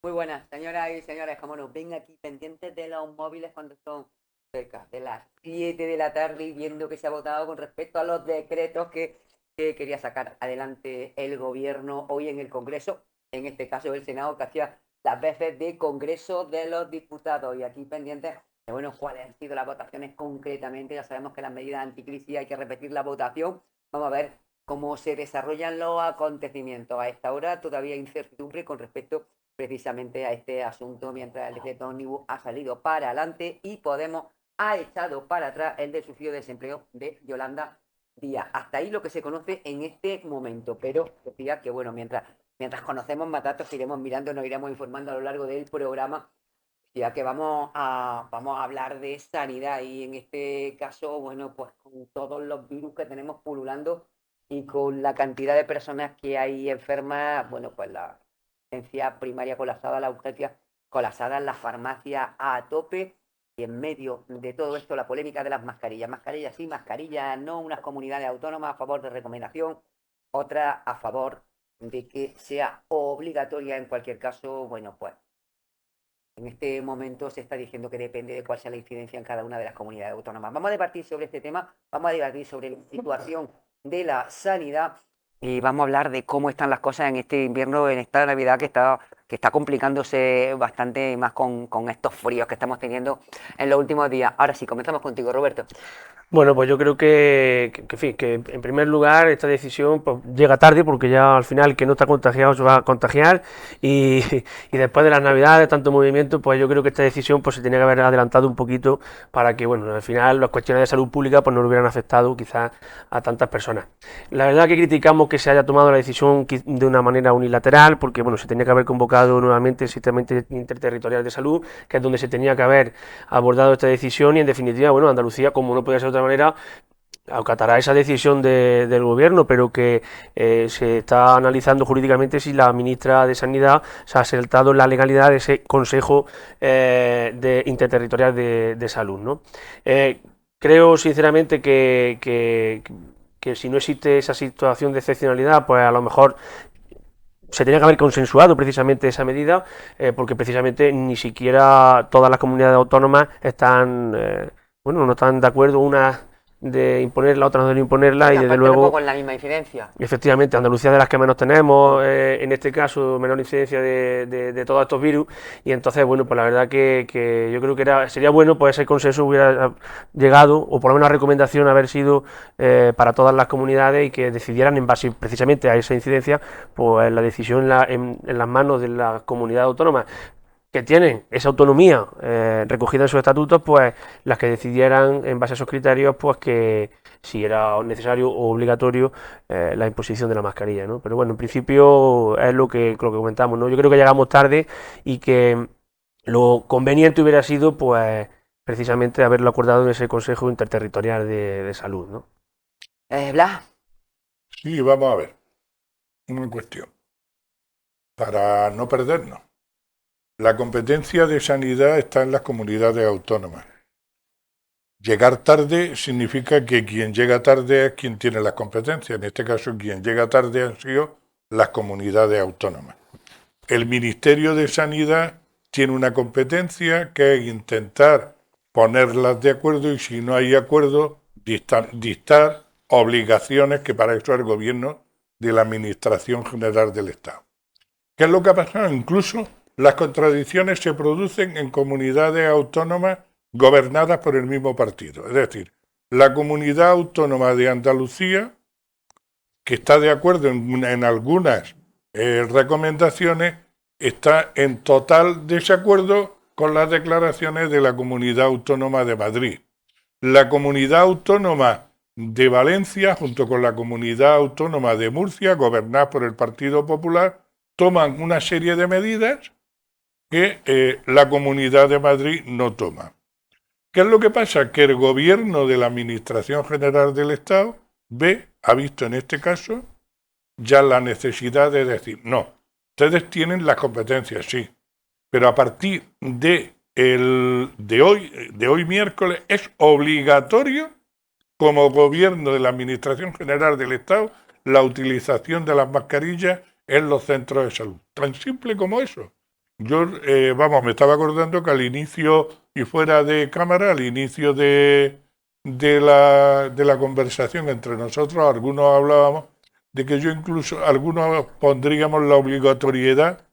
Muy buenas, señoras y señores, como nos ven aquí pendientes de los móviles cuando son cerca de las 7 de la tarde y viendo que se ha votado con respecto a los decretos que quería sacar adelante el gobierno hoy en el Congreso, en este caso el Senado, que hacía las veces de Congreso de los Diputados, y aquí pendientes de, bueno, cuáles han sido las votaciones concretamente. Ya sabemos que las medidas anticrisis hay que repetir la votación. Vamos a ver cómo se desarrollan los acontecimientos. A esta hora todavía hay incertidumbre con respecto precisamente a este asunto, mientras el decreto ómnibus ha salido para adelante y Podemos ha echado para atrás el del subsidio de desempleo de Yolanda Díaz. Hasta ahí lo que se conoce en este momento, pero decía que, bueno, mientras conocemos más datos, iremos mirando, nos iremos informando a lo largo del programa, ya que vamos a hablar de sanidad, y en este caso, bueno, pues con todos los virus que tenemos pululando y con la cantidad de personas que hay enfermas, bueno, pues la asistencia primaria colapsada, la urgencia colapsada, las farmacias a tope, y en medio de todo esto la polémica de las mascarillas. Mascarillas sí, mascarillas no, unas comunidades autónomas a favor de recomendación, otras a favor de que sea obligatoria. En cualquier caso, bueno, pues En este momento se está diciendo que depende de cuál sea la incidencia en cada una de las comunidades autónomas. Vamos a debatir sobre este tema, vamos a debatir sobre la situación de la sanidad y vamos a hablar de cómo están las cosas en este invierno, en esta Navidad que está complicándose bastante más con estos fríos que estamos teniendo en los últimos días. Ahora sí, comenzamos contigo, Roberto. Bueno, pues yo creo en fin, que en primer lugar esta decisión pues, llega tarde porque ya al final el que no está contagiado se va a contagiar y después de las navidades, tanto movimiento, pues yo creo que esta decisión pues se tenía que haber adelantado un poquito para que, bueno, al final las cuestiones de salud pública pues no hubieran afectado quizás a tantas personas. La verdad que criticamos que se haya tomado la decisión de una manera unilateral porque, bueno, se tenía que haber convocado nuevamente el Sistema Interterritorial de Salud, que es donde se tenía que haber abordado esta decisión y en definitiva, bueno, Andalucía, como no podía ser de otra manera, acatará esa decisión del gobierno, pero que se está analizando jurídicamente si la ministra de Sanidad se ha saltado la legalidad de ese Consejo Interterritorial de Salud, ¿no? Creo sinceramente que si no existe esa situación de excepcionalidad, pues a lo mejor se tenía que haber consensuado precisamente esa medida, porque precisamente ni siquiera todas las comunidades autónomas están, bueno, no están de acuerdo unas de imponerla, otras no de imponerla, y desde luego con la misma incidencia. Efectivamente, Andalucía es de las que menos tenemos, en este caso menor incidencia de todos estos virus, y entonces, bueno, pues la verdad que yo creo que sería bueno pues ese consenso hubiera llegado, o por lo menos una recomendación haber sido para todas las comunidades y que decidieran en base precisamente a esa incidencia, pues la decisión en las manos de la comunidad autónoma que tienen esa autonomía recogida en sus estatutos, pues las que decidieran en base a esos criterios, pues que si era necesario o obligatorio la imposición de la mascarilla, ¿no? Pero bueno, en principio es lo que comentamos, ¿no? Yo creo que llegamos tarde y que lo conveniente hubiera sido, pues, precisamente haberlo acordado en ese Consejo Interterritorial de Salud, ¿no? Blas. Sí, vamos a ver. Una cuestión. Para no perdernos. La competencia de sanidad está en las comunidades autónomas. Llegar tarde significa que quien llega tarde es quien tiene las competencias. En este caso, quien llega tarde han sido las comunidades autónomas. El Ministerio de Sanidad tiene una competencia que es intentar ponerlas de acuerdo y si no hay acuerdo, dictar obligaciones que para eso es el gobierno de la Administración General del Estado. ¿Qué es lo que ha pasado? Incluso las contradicciones se producen en comunidades autónomas gobernadas por el mismo partido. Es decir, la comunidad autónoma de Andalucía, que está de acuerdo en algunas recomendaciones, está en total desacuerdo con las declaraciones de la comunidad autónoma de Madrid. La comunidad autónoma de Valencia, junto con la comunidad autónoma de Murcia, gobernadas por el Partido Popular, toman una serie de medidas que la Comunidad de Madrid no toma. ¿Qué es lo que pasa? Que el gobierno de la Administración General del Estado ha visto en este caso ya la necesidad de decir, no, ustedes tienen las competencias, sí, pero a partir de hoy miércoles, es obligatorio como gobierno de la Administración General del Estado la utilización de las mascarillas en los centros de salud. Tan simple como eso. Yo, me estaba acordando que al inicio, y fuera de cámara, al inicio de la conversación entre nosotros, algunos hablábamos de que algunos pondríamos la obligatoriedad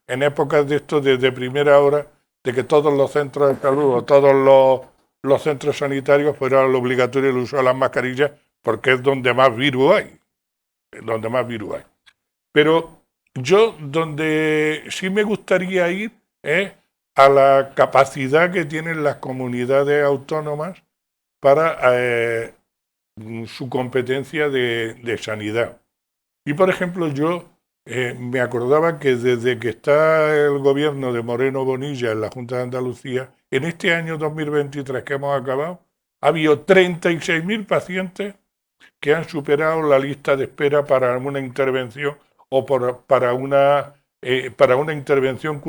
en épocas de esto desde primera hora, de que todos los centros de salud o todos los centros sanitarios fueran obligatorio el uso de las mascarillas, porque es donde más virus hay. Pero yo, donde sí me gustaría ir es a la capacidad que tienen las comunidades autónomas para su competencia de sanidad. Y, por ejemplo, yo me acordaba que desde que está el gobierno de Moreno Bonilla en la Junta de Andalucía, en este año 2023 que hemos acabado, ha habido 36.000 pacientes que han superado la lista de espera para una intervención o para una intervención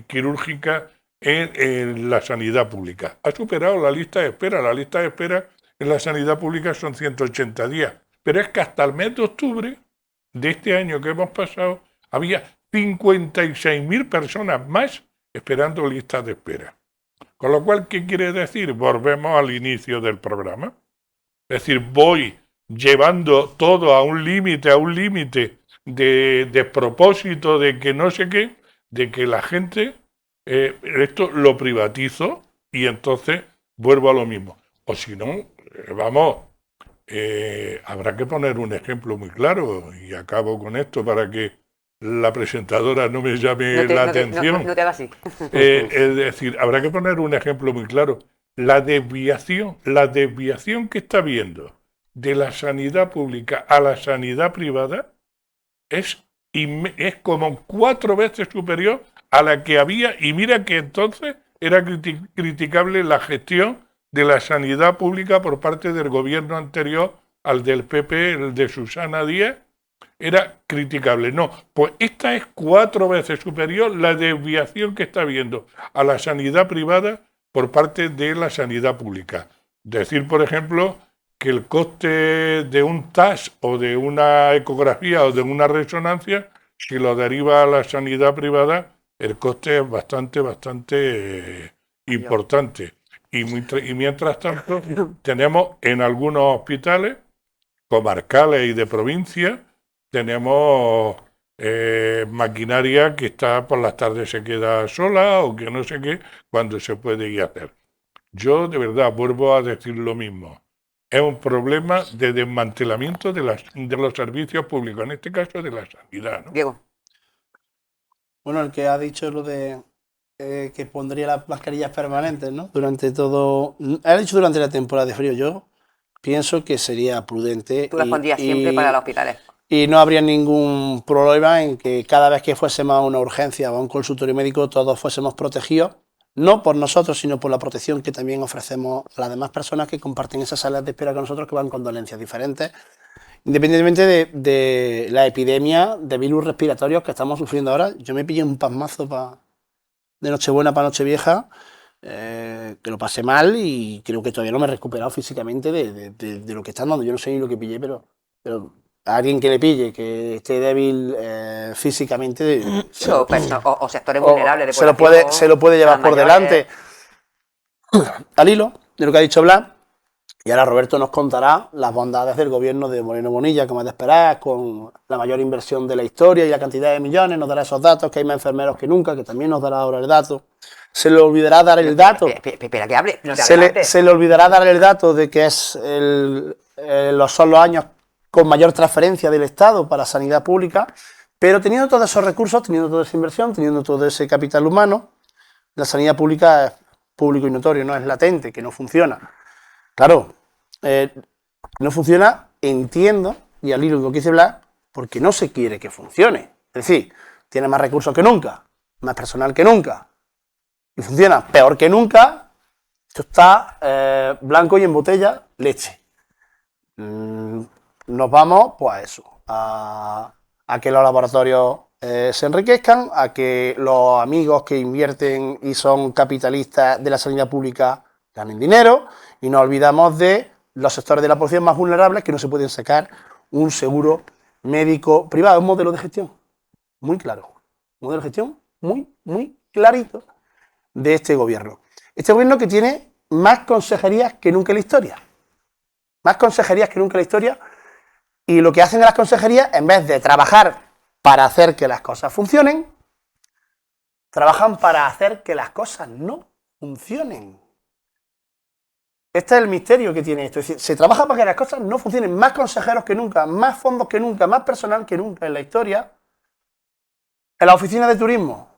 quirúrgica en la sanidad pública. Ha superado la lista de espera. La lista de espera en la sanidad pública son 180 días. Pero es que hasta el mes de octubre de este año que hemos pasado, había 56.000 personas más esperando listas de espera. Con lo cual, ¿qué quiere decir? Volvemos al inicio del programa. Es decir, voy llevando todo a un límite de despropósito, de que no sé qué, de que la gente, esto lo privatizo y entonces vuelvo a lo mismo. O si no, vamos, habrá que poner un ejemplo muy claro y acabo con esto para que la presentadora no me llame la atención. No te hagas así. Es decir, habrá que poner un ejemplo muy claro. La desviación que está habiendo de la sanidad pública a la sanidad privada es como 4 veces superior a la que había, y mira que entonces era criticable la gestión de la sanidad pública por parte del gobierno anterior al del PP, el de Susana Díaz, era criticable. No, pues esta es 4 veces superior la desviación que está habiendo a la sanidad privada por parte de la sanidad pública. Decir, por ejemplo, que el coste de un TAS o de una ecografía o de una resonancia, si lo deriva a la sanidad privada, el coste es bastante importante. Y mientras tanto, tenemos en algunos hospitales comarcales y de provincia, tenemos maquinaria que está por las tardes se queda sola o que no sé qué, cuando se puede ir a hacer. Yo de verdad vuelvo a decir lo mismo. Es un problema de desmantelamiento de los servicios públicos, en este caso de la sanidad, ¿no? Diego. Bueno, el que ha dicho lo de que pondría las mascarillas permanentes, ¿no? Durante todo... Ha dicho durante la temporada de frío. Yo pienso que sería prudente. Tú las pondrías siempre para los hospitales. Y no habría ningún problema en que cada vez que fuésemos a una urgencia o a un consultorio médico todos fuésemos protegidos, no por nosotros, sino por la protección que también ofrecemos a las demás personas que comparten esas salas de espera con nosotros, que van con dolencias diferentes, independientemente de la epidemia de virus respiratorios que estamos sufriendo ahora. Yo me pillé un pasmazo de Nochebuena para Nochevieja, que lo pasé mal y creo que todavía no me he recuperado físicamente de lo que está dando. Yo no sé ni lo que pillé, pero a alguien que le pille, que esté débil físicamente, o sectores vulnerables de se lo puede llevar por delante. Al hilo de lo que ha dicho Blas, y ahora Roberto nos contará las bondades del gobierno de Moreno Bonilla, como es de esperar, con la mayor inversión de la historia y la cantidad de millones, nos dará esos datos, que hay más enfermeros que nunca, que también nos dará ahora el dato. Se le olvidará dar el dato. Espera que hable. No se le olvidará dar el dato de que son los años con mayor transferencia del Estado para sanidad pública, pero teniendo todos esos recursos, teniendo toda esa inversión, teniendo todo ese capital humano, la sanidad pública es público y notorio, no es latente, que no funciona. Claro, no funciona, entiendo, y al hilo de lo que dice Blas, porque no se quiere que funcione. Es decir, tiene más recursos que nunca, más personal que nunca, y funciona peor que nunca. Esto está blanco y en botella, leche. Nos vamos, pues a eso, a que los laboratorios se enriquezcan, a que los amigos que invierten y son capitalistas de la sanidad pública ganen dinero, y nos olvidamos de los sectores de la población más vulnerables que no se pueden sacar un seguro médico privado. Un modelo de gestión muy claro, un modelo de gestión muy clarito de este gobierno. Este gobierno que tiene más consejerías que nunca en la historia. Más consejerías que nunca en la historia. Y lo que hacen en las consejerías, en vez de trabajar para hacer que las cosas funcionen, trabajan para hacer que las cosas no funcionen. Este es el misterio que tiene esto. Es decir, se trabaja para que las cosas no funcionen. Más consejeros que nunca, más fondos que nunca, más personal que nunca en la historia. En la oficina de turismo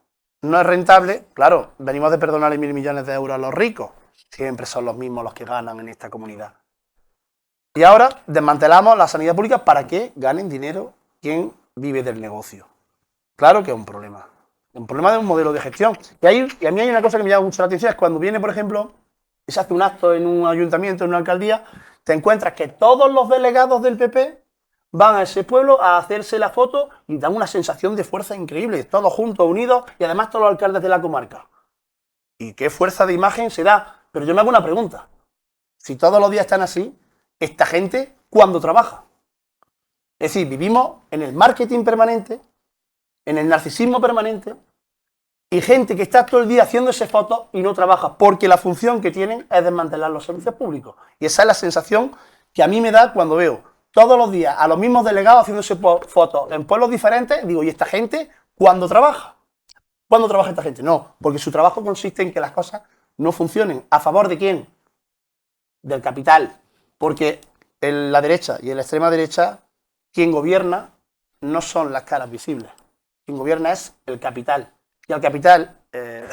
no es rentable. Claro, venimos de perdonarle 1.000 millones de euros a los ricos. Siempre son los mismos los que ganan en esta comunidad. Y ahora desmantelamos la sanidad pública para que ganen dinero quien vive del negocio. Claro que es un problema. Un problema de un modelo de gestión. Y a mí hay una cosa que me llama mucho la atención, es cuando viene, por ejemplo, y se hace un acto en un ayuntamiento, en una alcaldía, te encuentras que todos los delegados del PP van a ese pueblo a hacerse la foto y dan una sensación de fuerza increíble, todos juntos, unidos, y además todos los alcaldes de la comarca. ¿Y qué fuerza de imagen se da? Pero yo me hago una pregunta. Si todos los días están así, esta gente, ¿cuándo trabaja? Es decir, vivimos en el marketing permanente, en el narcisismo permanente, y gente que está todo el día haciéndose fotos y no trabaja, porque la función que tienen es desmantelar los servicios públicos. Y esa es la sensación que a mí me da cuando veo todos los días a los mismos delegados haciéndose fotos en pueblos diferentes. Digo, ¿y esta gente cuándo trabaja? ¿Cuándo trabaja esta gente? No, porque su trabajo consiste en que las cosas no funcionen. ¿A favor de quién? Del capital. Porque en la derecha y en la extrema derecha, quien gobierna no son las caras visibles. Quien gobierna es el capital. Y al capital,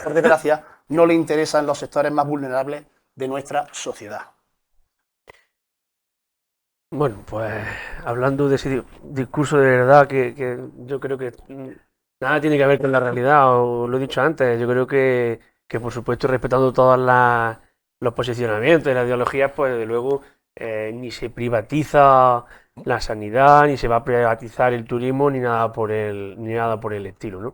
por desgracia, no le interesan los sectores más vulnerables de nuestra sociedad. Bueno, pues hablando de ese discurso de verdad que yo creo que nada tiene que ver con la realidad, o lo he dicho antes, yo creo que por supuesto respetando todos los posicionamientos y las ideologías, pues desde luego ni se privatiza la sanidad, ni se va a privatizar el turismo, ni nada por el estilo, ¿no?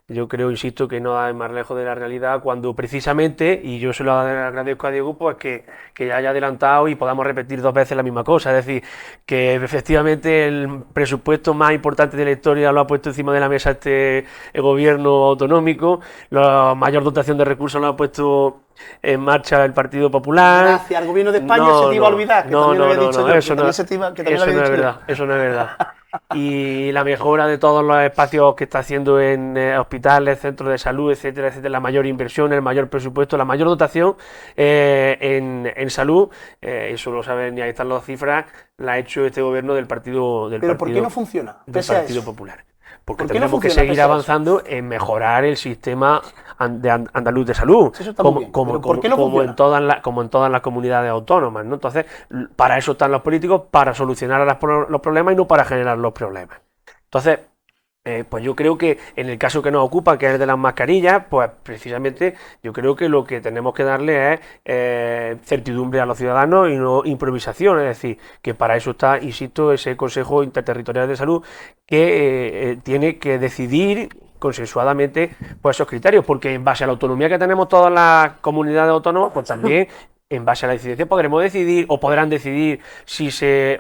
Yo creo, insisto, que no hay más lejos de la realidad cuando precisamente, y yo se lo agradezco a Diego, pues que ya haya adelantado y podamos repetir 2 veces la misma cosa, es decir, que efectivamente el presupuesto más importante de la historia lo ha puesto encima de la mesa el gobierno autonómico, la mayor dotación de recursos lo ha puesto en marcha el Partido Popular. Gracias al gobierno de España se te iba a olvidar, que también lo había dicho yo, eso no es verdad, eso no es verdad. Y la mejora de todos los espacios que está haciendo en hospitales, centros de salud, etcétera, etcétera, la mayor inversión, el mayor presupuesto, la mayor dotación en salud, eso lo saben y ahí están las cifras, la ha hecho este gobierno del Partido ¿Pero por qué no funciona? Del Partido Popular. Porque tenemos que seguir avanzando en mejorar el sistema andaluz de salud, como en todas las comunidades autónomas, ¿no? Entonces, para eso están los políticos, para solucionar los problemas y no para generar los problemas. Entonces, pues yo creo que en el caso que nos ocupa, que es el de las mascarillas, pues precisamente yo creo que lo que tenemos que darle es certidumbre a los ciudadanos y no improvisación, es decir, que para eso está, insisto, ese Consejo Interterritorial de Salud que tiene que decidir consensuadamente pues esos criterios, porque en base a la autonomía que tenemos todas las comunidades autónomas, pues también en base a la incidencia podremos decidir o podrán decidir si se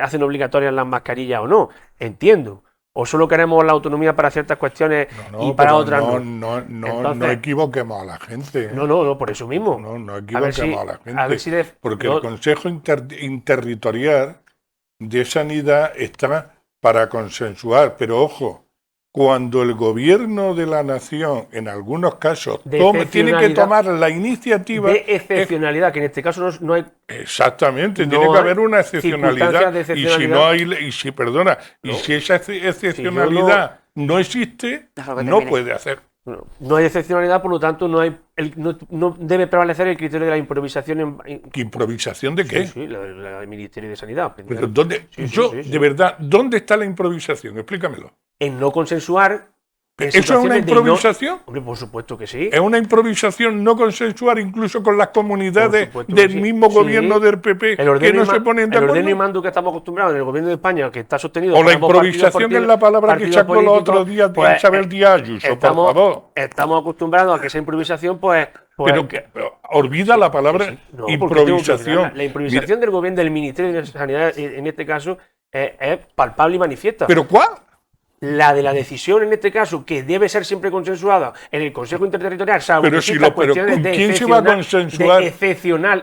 hacen obligatorias las mascarillas o no, entiendo. ¿O solo queremos la autonomía para ciertas cuestiones y para otras no? Entonces, no equivoquemos a la gente. No, por eso mismo. No equivoquemos a la gente. Porque el Consejo Interterritorial de Sanidad está para consensuar, pero ojo, cuando el gobierno de la nación, en algunos casos, tiene que tomar la iniciativa... De excepcionalidad, que en este caso no hay... Exactamente, tiene que haber una excepcionalidad. Y si no hay... Y si esa excepcionalidad no existe, no puede hacer. No hay excepcionalidad, por lo tanto, no debe prevalecer el criterio de la improvisación. ¿Improvisación de qué? Sí, la del Ministerio de Sanidad. Pero de verdad, ¿dónde está la improvisación? Explícamelo. En no consensuar. ¿Eso es una improvisación? Hombre, por supuesto que sí. ¿Es una improvisación no consensuar incluso con las comunidades del mismo gobierno del PP que no se ponen de acuerdo? El ordeno y mando que estamos acostumbrados en el gobierno de España, que está sostenido... O la improvisación es la palabra que sacó los otros días Isabel Díaz Ayuso, por favor. Estamos acostumbrados a que esa improvisación, pero olvida la palabra improvisación. La improvisación del gobierno, del Ministerio de Sanidad, en este caso, es palpable y manifiesta. ¿Pero cuál? La de la decisión, en este caso, que debe ser siempre consensuada en el Consejo Interterritorial, salvo ¿con quién se va a consensuar? De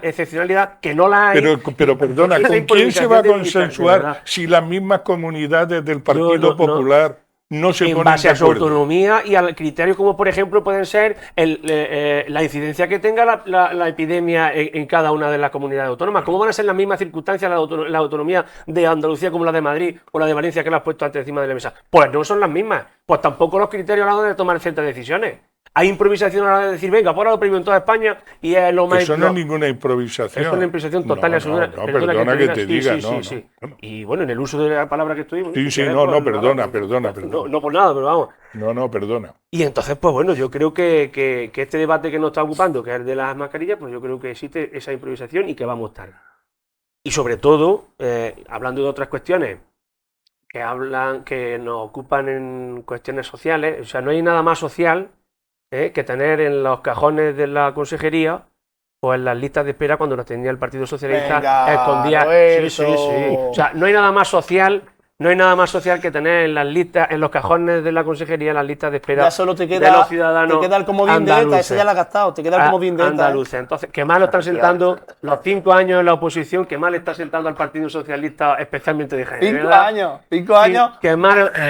excepcionalidad, que no la hay. Pero perdona, ¿con quién se va a consensuar si las mismas comunidades del Partido Popular no se ponen de acuerdo? En base a su autonomía y a criterios como, por ejemplo, pueden ser la incidencia que tenga la epidemia en cada una de las comunidades autónomas. ¿Cómo van a ser las mismas circunstancias la autonomía de Andalucía como la de Madrid o la de Valencia, que la has puesto antes encima de la mesa? Pues no son las mismas. Pues tampoco los criterios a la hora de tomar ciertas decisiones. Hay improvisación a la hora de decir, venga, pues ahora lo prohíbo en toda España y es lo más... Eso no es ninguna improvisación. Eso es una improvisación total y absoluta. No, perdona que te diga, sí. Y bueno, en el uso de la palabra que estuvimos... Perdona. No por nada, pero vamos. No, perdona. Y entonces, pues bueno, yo creo que este debate que nos está ocupando, que es el de las mascarillas, pues yo creo que existe esa improvisación y que vamos tarde. Y sobre todo, hablando de otras cuestiones que nos ocupan en cuestiones sociales, o sea, no hay nada más social que tener en los cajones de la consejería o en las listas de espera cuando las tenía el Partido Socialista escondidas. Sí. O sea, no hay nada más social No hay nada más social que tener en las listas, en los cajones de la consejería, las listas de espera Ya solo te de queda, los ciudadanos te queda el comodín de ETA, ese ya lo has gastado, te queda el comodín de ETA. andaluces. Entonces, que más lo están sentando los 5 años en la oposición, que más le está sentando al Partido Socialista, especialmente de género. 5 años, 5 años. Que más lo 5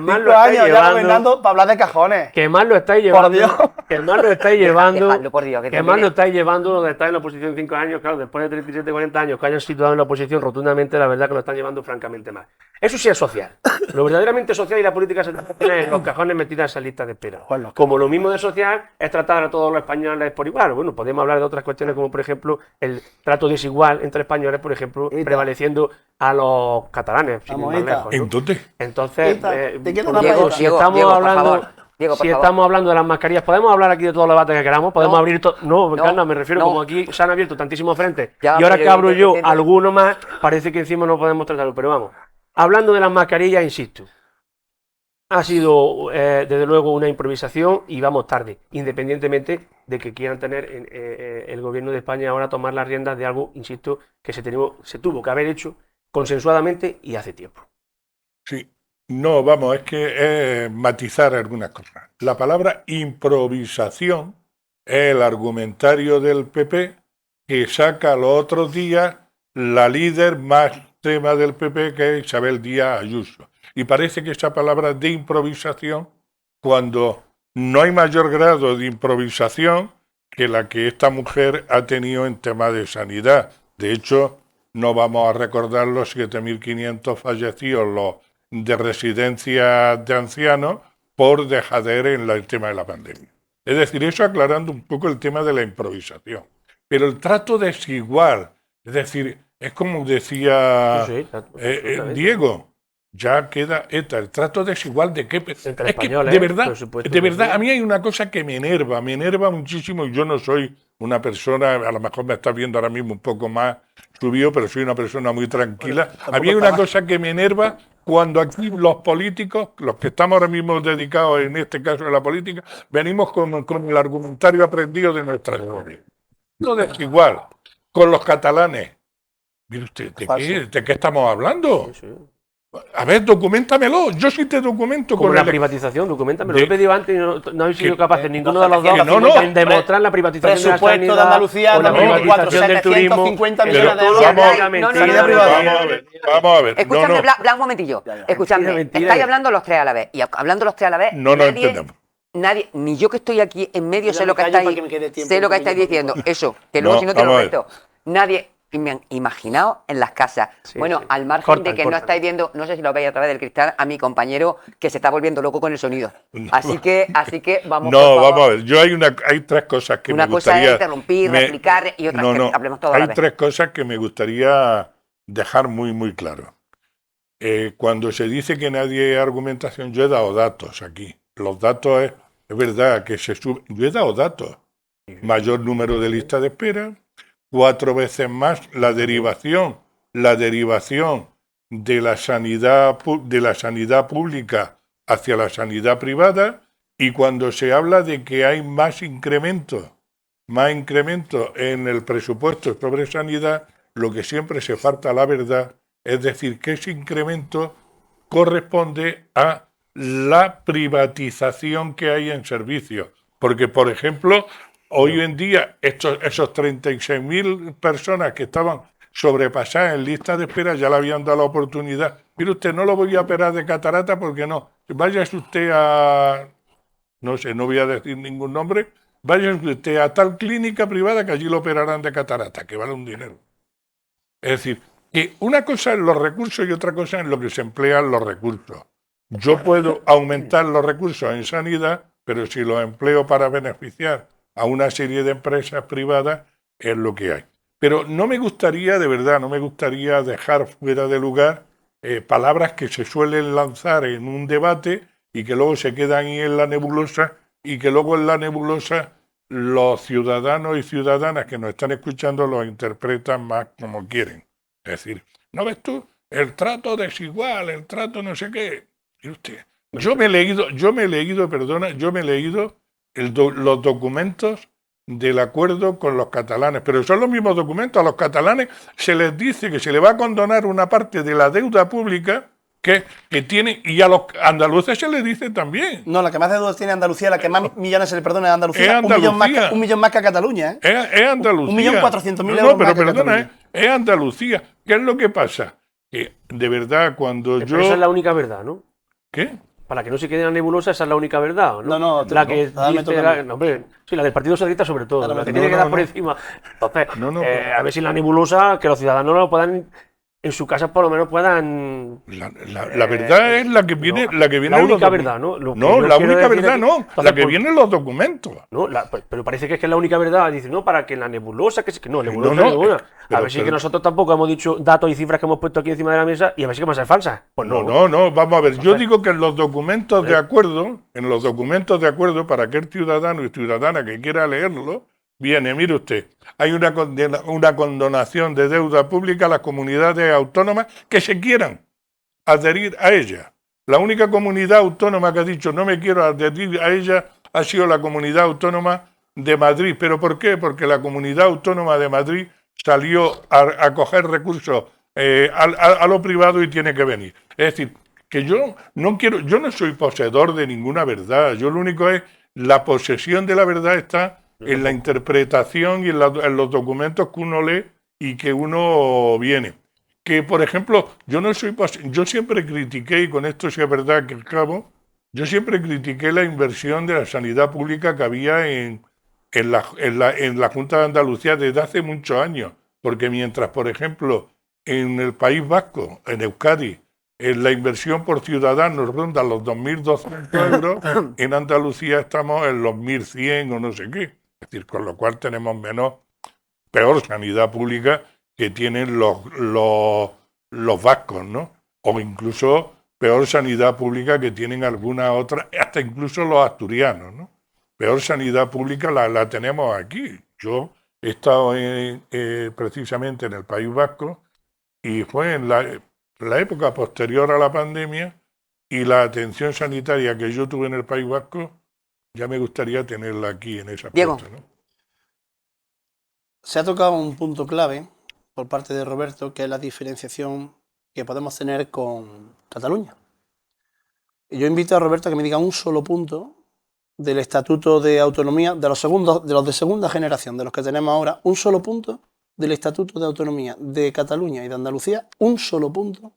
estáis años ya llevando. gobernando para hablar de cajones. Que más lo estáis Por llevando. Dios. Que más lo estáis llevando. Dejadlo, por Dios, Que más lo estáis llevando donde estáis en la oposición 5 años. Claro, después de 37, 40 años que hayan situado en la oposición, rotundamente, la verdad que lo están llevando francamente mal. Eso sí es social. Lo verdaderamente social y la política se tiene en los cajones metidas en esas listas de espera. Como lo mismo de social es tratar a todos los españoles por igual. Bueno, podemos hablar de otras cuestiones como, por ejemplo, el trato desigual entre españoles, por ejemplo, prevaleciendo a los catalanes. Sin ir más lejos, ¿no? Entonces, te queda por una ejemplo, pregunta. si estamos hablando... Diego, por si favor. estamos hablando de las mascarillas, podemos hablar aquí de todos los debates que queramos, podemos No, abrir todo. No, no, Carla, me refiero no. como aquí se han abierto tantísimos frentes. Ya, Y ahora pero que abro yo evidentemente- alguno más, parece que encima no podemos tratarlo. Pero vamos, hablando de las mascarillas, insisto, ha sido desde luego una improvisación y vamos tarde, independientemente de que quieran tener el gobierno de España ahora tomar las riendas de algo, insisto, que se tuvo que haber hecho consensuadamente y hace tiempo. Sí, no, vamos, es que es matizar algunas cosas. La palabra improvisación es el argumentario del PP que saca los otros días la líder más extrema del PP, que es Isabel Díaz Ayuso. Y parece que esa palabra de improvisación, cuando no hay mayor grado de improvisación que la que esta mujer ha tenido en tema de sanidad. De hecho, no vamos a recordar los 7.500 fallecidos los de residencias de ancianos por dejadez en el tema de la pandemia. Es decir, eso aclarando un poco el tema de la improvisación. Pero el trato desigual, es decir, es como decía Diego, ya queda ETA, el trato desigual de qué... Entre Es que españoles, de verdad, por supuesto de que verdad, sí. a mí hay una cosa que me enerva muchísimo, y yo no soy una persona, a lo mejor me estás viendo ahora mismo un poco más subido, pero soy una persona muy tranquila. A mí hay una cosa que me enerva cuando aquí los políticos, los que estamos ahora mismo dedicados en este caso a la política, venimos con el argumentario aprendido de nuestra historia. No desigual, con los catalanes. Mire usted, ¿de qué estamos hablando? Sí. A ver, documentamelo. Yo sí te documento Como con la el... privatización, documentamelo. Lo he pedido antes y no habéis sido Que- capaces, ninguno de los dos, que no. en demostrar la privatización de la Presupuesto de sanidad Andalucía o la 2024, privatización del turismo. 750 Pero millones de euros. vamos a ver, vamos a ver. Escúchame, No. Blas, un momentillo. Escúchame, Mentira. estáis hablando los tres a la vez. Y hablando los tres a la vez, No nos entendemos. nadie, ni yo que estoy aquí en medio, Yo sé me lo que callo estáis, para que me quede tiempo sé lo que un estáis poquillo. diciendo. Eso, que luego No, si no te lo vamos a ver. reto. Nadie, imaginaos en las casas. Sí, Bueno, sí. al margen Cortan, de que no cortan. estáis viendo, no sé si lo veis a través del cristal, a mi compañero que se está volviendo loco con el sonido. Así que vamos. No, por favor. vamos a ver. Yo hay tres cosas que Una me cosa gustaría... es interrumpir, replicar y otra que hablemos todo a la Hay vez. tres cosas que me gustaría dejar muy claro. Cuando se dice que nadie hay argumentación, yo he dado datos aquí. Los datos es verdad que se sube. Yo he dado datos. Mayor número de listas de espera, 4 veces más la derivación de la sanidad pública hacia la sanidad privada, y cuando se habla de que hay más incremento en el presupuesto sobre sanidad, lo que siempre se falta la verdad, es decir, que ese incremento corresponde a la privatización que hay en servicios. Porque, por ejemplo, hoy en día esos 36.000 personas que estaban sobrepasadas en lista de espera ya le habían dado la oportunidad. Mire usted, no lo voy a operar de catarata porque no. Váyase usted a... No sé, no voy a decir ningún nombre. Váyase usted a tal clínica privada que allí lo operarán de catarata, que vale un dinero. Es decir, que una cosa es los recursos y otra cosa es lo que se emplean los recursos. Yo puedo aumentar los recursos en sanidad, pero si los empleo para beneficiar a una serie de empresas privadas, es lo que hay. Pero no me gustaría, de verdad, no me gustaría dejar fuera de lugar palabras que se suelen lanzar en un debate y que luego se quedan ahí en la nebulosa, y que luego en la nebulosa los ciudadanos y ciudadanas que nos están escuchando lo interpretan más como quieren. Es decir, ¿no ves tú? El trato desigual, el trato no sé qué. ¿Y usted? Yo me he leído los documentos del acuerdo con los catalanes, pero son los mismos documentos. A los catalanes se les dice que se les va a condonar una parte de la deuda pública que tiene, y a los andaluces se les dice también. No, la que más deudas tiene Andalucía, la que más millones se le perdona es Andalucía. Es Andalucía. Un millón más que a Cataluña, ¿eh? Es Andalucía. 1.400.000 euros No, pero más que perdona, Cataluña. es Andalucía. ¿Qué es lo que pasa? Que de verdad cuando Pero esa es la única verdad, ¿no? ¿Qué? Para que no se quede en la nebulosa, esa es la única verdad, ¿no? No, la que dame dice toca a mí. no, hombre, sí, la del Partido Socialista sobre todo, la que tiene no, que dar no, por no. encima. Entonces, No, a ver si en la nebulosa, que los ciudadanos lo puedan, en su casa por lo menos puedan... La verdad es la que viene, no, la que viene la en los única docu- verdad, ¿no? Lo que No, yo la quiero única decir verdad aquí- no, Entonces, la que por- viene en los documentos. No, pero parece que es la única verdad. Dice, no, para que en la nebulosa, que no, nebulosa No, no, ninguna. A pero- ver si que nosotros tampoco hemos dicho datos y cifras que hemos puesto aquí encima de la mesa y a ver si que van a ser falsas. Pues no. No, vamos a ver. Yo Entonces- digo que en los documentos de acuerdo, para aquel ciudadano y ciudadana que quiera leerlo, viene, mire usted, hay una condonación de deuda pública a las comunidades autónomas que se quieran adherir a ella. La única comunidad autónoma que ha dicho no me quiero adherir a ella ha sido la comunidad autónoma de Madrid. ¿Pero por qué? Porque la comunidad autónoma de Madrid salió a coger recursos a lo privado y tiene que venir. Es decir, que yo no soy poseedor de ninguna verdad. Yo lo único es la posesión de la verdad está en la interpretación y en los documentos que uno lee y que uno viene. Que, por ejemplo, yo siempre critiqué, y con esto sí es verdad que acabo, yo siempre critiqué la inversión de la sanidad pública que había en la Junta de Andalucía desde hace muchos años. Porque mientras, por ejemplo, en el País Vasco, en Euskadi, la inversión por ciudadano ronda los 2.200 euros, en Andalucía estamos en los 1.100 o no sé qué. Es decir, con lo cual tenemos peor sanidad pública que tienen los vascos, ¿no? O incluso peor sanidad pública que tienen alguna otra, hasta incluso los asturianos, ¿no? Peor sanidad pública la tenemos aquí. Yo he estado precisamente en el País Vasco y fue en la época posterior a la pandemia y la atención sanitaria que yo tuve en el País Vasco, ya me gustaría tenerla aquí en esa Diego. puerta, ¿no? Se ha tocado un punto clave por parte de Roberto, que es la diferenciación que podemos tener con Cataluña. Y yo invito a Roberto a que me diga un solo punto del Estatuto de Autonomía, de los de segunda generación, de los que tenemos ahora, un solo punto del Estatuto de Autonomía de Cataluña y de Andalucía, un solo punto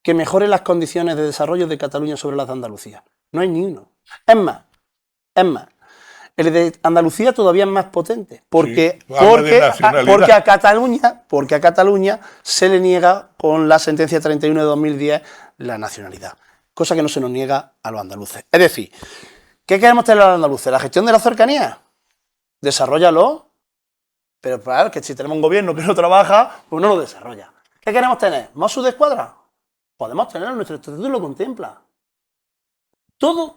que mejore las condiciones de desarrollo de Cataluña sobre las de Andalucía. No hay ni uno. Es más, el de Andalucía todavía es más potente, porque, Sí, habla de nacionalidad. porque a Cataluña se le niega con la sentencia 31 de 2010 la nacionalidad, cosa que no se nos niega a los andaluces. Es decir, ¿qué queremos tener a los andaluces? ¿La gestión de la cercanía? Desarróllalo, pero claro, que si tenemos un gobierno que no trabaja, pues no lo desarrolla. ¿Qué queremos tener? ¿Mossos de escuadra? Podemos tenerlo, nuestro estatuto lo contempla. Todo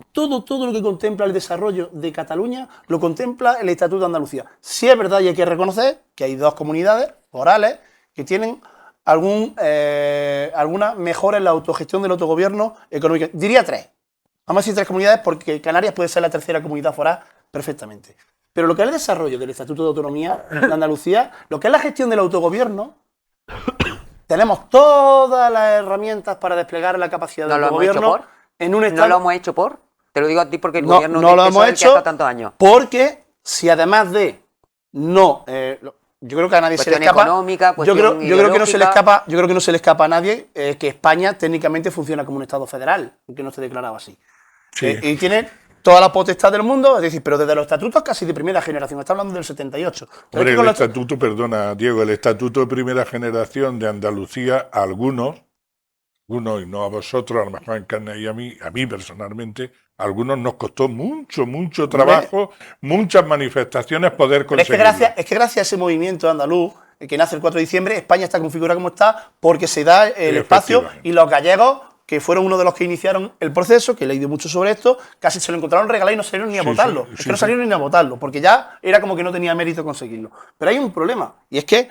lo que contempla el desarrollo de Cataluña lo contempla el Estatuto de Andalucía. Sí es verdad y hay que reconocer que hay dos comunidades forales que tienen alguna mejora en la autogestión del autogobierno económico. Diría tres. Vamos a decir tres comunidades porque Canarias puede ser la tercera comunidad foral perfectamente. Pero lo que es el desarrollo del Estatuto de Autonomía de Andalucía, lo que es la gestión del autogobierno, tenemos todas las herramientas para desplegar la capacidad del ¿No lo hemos hecho autogobierno por? en un ¿No estado. lo hemos hecho por? Te lo digo a ti porque el No, gobierno no del lo PSOE hemos es el que ha hecho estado tantos años. porque si además de no, yo creo que a nadie se le Cuestión escapa. económica, yo creo cuestión que no se le ideológica. escapa. Yo creo que no se le escapa a nadie que España técnicamente funciona como un Estado federal, aunque no esté declarado así. Sí. Y tiene toda la potestad del mundo, es decir, pero desde los estatutos casi de primera generación. Está hablando del 78. Pero Hombre, es que con el los- estatuto, perdona, Diego, el estatuto de primera generación de Andalucía, a algunos, y no a vosotros, a lo mejor en carne y a mí personalmente, a algunos nos costó mucho trabajo, muchas manifestaciones poder Pero es conseguirlo. que gracias a ese movimiento andaluz que nace el 4 de diciembre, España está configurada como está porque se da el espacio Efectivamente. y los gallegos, que fueron uno de los que iniciaron el proceso, que he leído mucho sobre esto, casi se lo encontraron regalado y no salieron ni a Sí, votarlo. sí, Es que sí, no sí. salieron ni a votarlo, porque ya era como que no tenía mérito conseguirlo. Pero hay un problema, y es que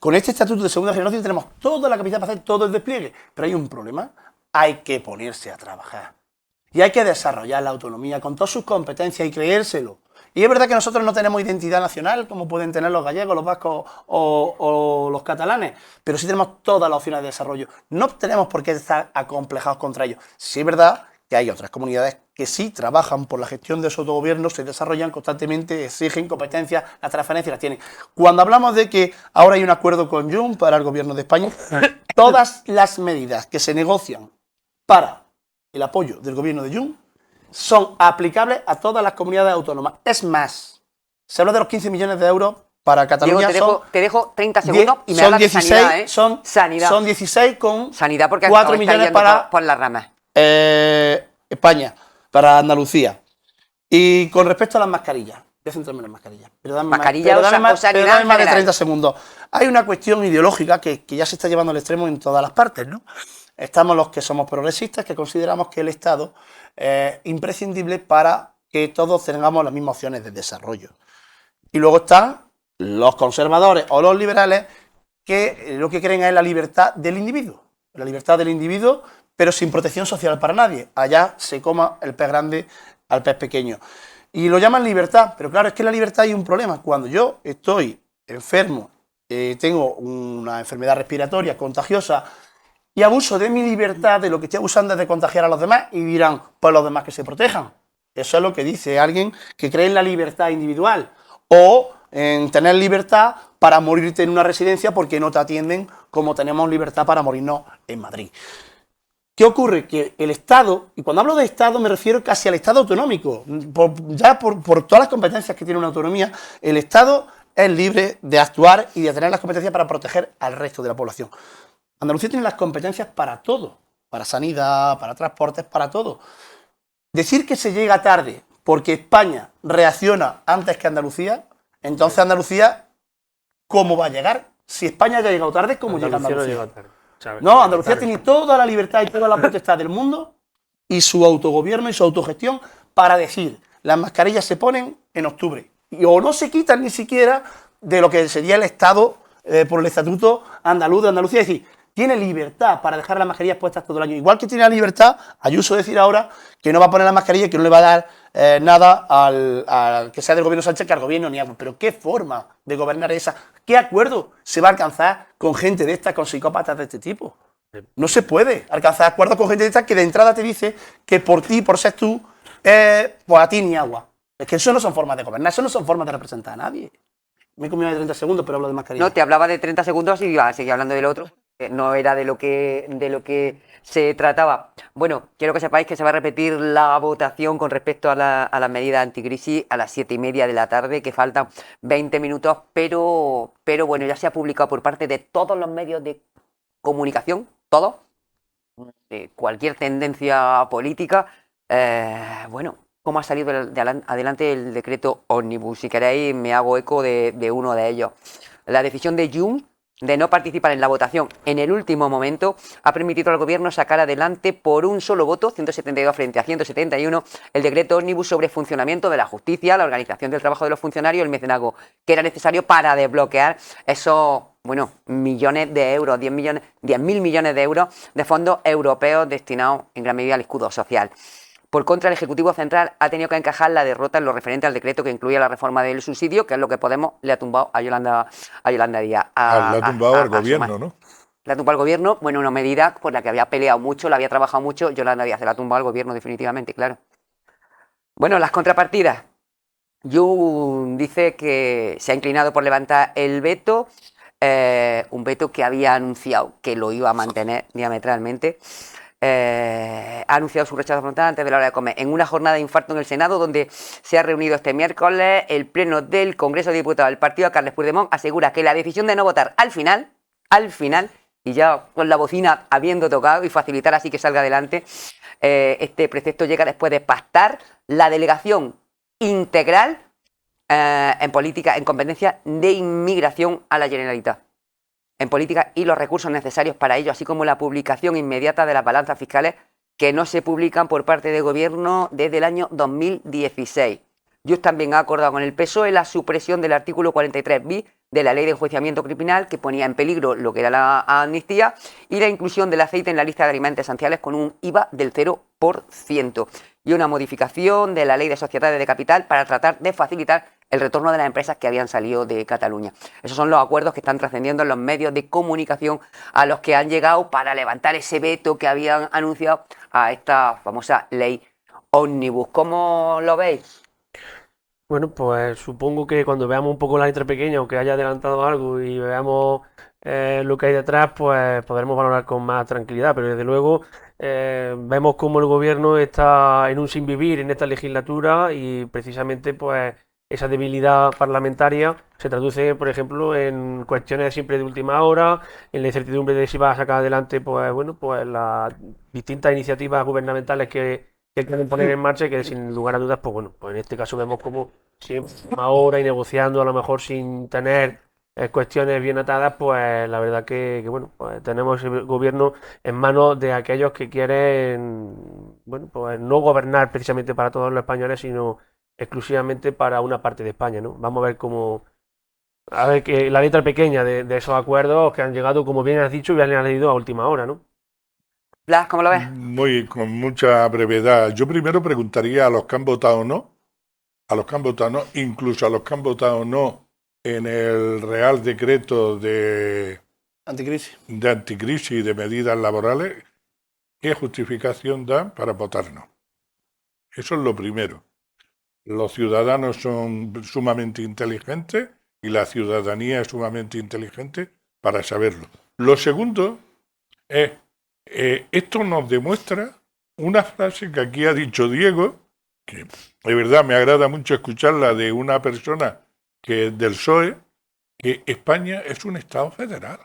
con este estatuto de segunda generación tenemos toda la capacidad para hacer todo el despliegue. Pero hay un problema, hay que ponerse a trabajar. Y hay que desarrollar la autonomía con todas sus competencias y creérselo. Y es verdad que nosotros no tenemos identidad nacional, como pueden tener los gallegos, los vascos o los catalanes, pero sí tenemos todas las opciones de desarrollo. No tenemos por qué estar acomplejados contra ellos. Sí es verdad que hay otras comunidades que sí trabajan por la gestión de su autogobierno, se desarrollan constantemente, exigen competencias, las transferencias las tienen. Cuando hablamos de que ahora hay un acuerdo con Junts para el gobierno de España, todas las medidas que se negocian para el apoyo del gobierno de Junts son aplicables a todas las comunidades autónomas. Es más, se habla de los 15 millones de euros para Cataluña. Diego, te dejo 30 segundos y me son hablas 16, de sanidad, ¿eh? sanidad. Son 16 con sanidad porque 4 millones para por las ramas. España, para Andalucía. Y con respecto a las mascarillas, voy a centrarme en las mascarillas. Pero dame más de 30 segundos. Hay una cuestión ideológica que ya se está llevando al extremo en todas las partes, ¿no? Estamos los que somos progresistas, que consideramos que el Estado es imprescindible para que todos tengamos las mismas opciones de desarrollo. Y luego están los conservadores o los liberales que lo que creen es la libertad del individuo. La libertad del individuo, pero sin protección social para nadie. Allá se coma el pez grande al pez pequeño. Y lo llaman libertad, pero claro, es que en la libertad hay un problema. Cuando yo estoy enfermo, tengo una enfermedad respiratoria contagiosa y abuso de mi libertad, de lo que estoy abusando es de contagiar a los demás, y dirán, pues los demás que se protejan. Eso es lo que dice alguien que cree en la libertad individual o en tener libertad para morirte en una residencia porque no te atienden como tenemos libertad para morirnos en Madrid. ¿Qué ocurre? Que el Estado, y cuando hablo de Estado me refiero casi al Estado autonómico, por todas las competencias que tiene una autonomía, el Estado es libre de actuar y de tener las competencias para proteger al resto de la población. Andalucía tiene las competencias para todo, para sanidad, para transportes, para todo. Decir que se llega tarde porque España reacciona antes que Andalucía, entonces Andalucía, ¿cómo va a llegar? Si España ya ha llegado tarde, ¿cómo llega Andalucía? No, Andalucía tiene toda la libertad y toda la potestad del mundo y su autogobierno y su autogestión para decir, las mascarillas se ponen en octubre o no se quitan ni siquiera de lo que sería el Estado por el Estatuto Andaluz de Andalucía, es decir, tiene libertad para dejar las mascarillas puestas todo el año. Igual que tiene la libertad, Ayuso decir ahora que no va a poner la mascarilla y que no le va a dar nada al que sea del gobierno Sánchez que al gobierno ni algo. Pero ¿qué forma de gobernar es esa? ¿Qué acuerdo se va a alcanzar con gente de esta, con psicópatas de este tipo? No se puede alcanzar acuerdos con gente de esta que de entrada te dice que por ti, por ser tú, pues a ti ni agua. Es que eso no son formas de gobernar, eso no son formas de representar a nadie. Me he comido de 30 segundos, pero hablo de mascarilla. No, te hablaba de 30 segundos y iba a seguir hablando del otro. No era de lo que se trataba. Bueno, quiero que sepáis que se va a repetir la votación con respecto a la medida anticrisis a las 7:30 de la tarde, que faltan 20 minutos, pero bueno, ya se ha publicado por parte de todos los medios de comunicación, todos, de cualquier tendencia política, bueno, cómo ha salido adelante el decreto Ómnibus. Si queréis, me hago eco de uno de ellos. La decisión de Junts de no participar en la votación en el último momento ha permitido al gobierno sacar adelante por un solo voto, 172 frente a 171, el decreto Ómnibus sobre funcionamiento de la justicia, la organización del trabajo de los funcionarios y el mecenazgo, que era necesario para desbloquear esos, bueno, millones de euros, 10.000 millones de euros de fondos europeos destinados en gran medida al escudo social. Por contra, el Ejecutivo Central ha tenido que encajar la derrota en lo referente al decreto que incluye la reforma del subsidio, que es lo que Podemos le ha tumbado a Yolanda Díaz. Le ha tumbado al gobierno, ¿no? Le ha tumbado al gobierno, bueno, una medida por la que había peleado mucho, la había trabajado mucho, Yolanda Díaz se la ha tumbado al gobierno definitivamente, claro. Bueno, las contrapartidas. Jun dice que se ha inclinado por levantar el veto, un veto que había anunciado que lo iba a mantener diametralmente. Ha anunciado su rechazo frontal antes de la hora de comer en una jornada de infarto en el Senado, donde se ha reunido este miércoles el pleno del Congreso de Diputados del partido. Carles Puigdemont asegura que la decisión de no votar al final, y ya con la bocina habiendo tocado y facilitar así que salga adelante, este precepto llega después de pactar la delegación integral en política, en competencia de inmigración a la Generalitat. En política y los recursos necesarios para ello, así como la publicación inmediata de las balanzas fiscales que no se publican por parte del gobierno desde el año 2016. Junts también ha acordado con el PSOE la supresión del artículo 43 bis de la Ley de Enjuiciamiento Criminal, que ponía en peligro lo que era la amnistía, y la inclusión del aceite en la lista de alimentos esenciales con un IVA del 0%, y una modificación de la Ley de Sociedades de Capital para tratar de facilitar el retorno de las empresas que habían salido de Cataluña. Esos son los acuerdos que están trascendiendo en los medios de comunicación a los que han llegado para levantar ese veto que habían anunciado a esta famosa ley Ómnibus. ¿Cómo lo veis? Bueno, pues supongo que cuando veamos un poco la letra pequeña o que haya adelantado algo y veamos lo que hay detrás, pues podremos valorar con más tranquilidad. Pero desde luego vemos cómo el gobierno está en un sinvivir en esta legislatura y precisamente pues esa debilidad parlamentaria se traduce, por ejemplo, en cuestiones siempre de última hora, en la incertidumbre de si va a sacar adelante, pues bueno, pues las distintas iniciativas gubernamentales que quieren poner en marcha y que sin lugar a dudas, pues bueno, pues en este caso vemos como siempre ahora y negociando a lo mejor sin tener cuestiones bien atadas, pues la verdad que bueno, pues tenemos el gobierno en manos de aquellos que quieren, bueno, pues no gobernar precisamente para todos los españoles, sino exclusivamente para una parte de España, ¿no? Vamos a ver cómo, a ver que la letra pequeña de esos acuerdos que han llegado, como bien has dicho, y han leído a última hora, ¿no? Blas, ¿cómo lo ves? Con mucha brevedad. Yo primero preguntaría a los que han votado no, incluso a los que han votado no en el Real Decreto de anticrisis y de medidas laborales, ¿qué justificación dan para votar no? Eso es lo primero. Los ciudadanos son sumamente inteligentes y la ciudadanía es sumamente inteligente para saberlo. Lo segundo es, esto nos demuestra una frase que aquí ha dicho Diego, que de verdad me agrada mucho escucharla de una persona que del PSOE, que España es un Estado federal.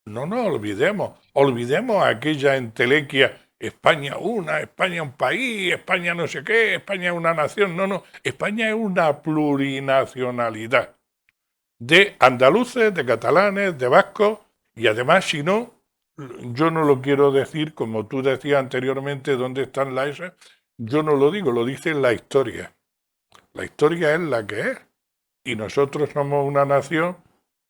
No nos olvidemos aquella entelequia, España España un país, España no sé qué, España una nación. No, España es una plurinacionalidad de andaluces, de catalanes, de vascos, y además, si no, yo no lo quiero decir, como tú decías anteriormente, ¿dónde están las esas? Yo no lo digo, lo dice la historia. La historia es la que es. Y nosotros somos una nación,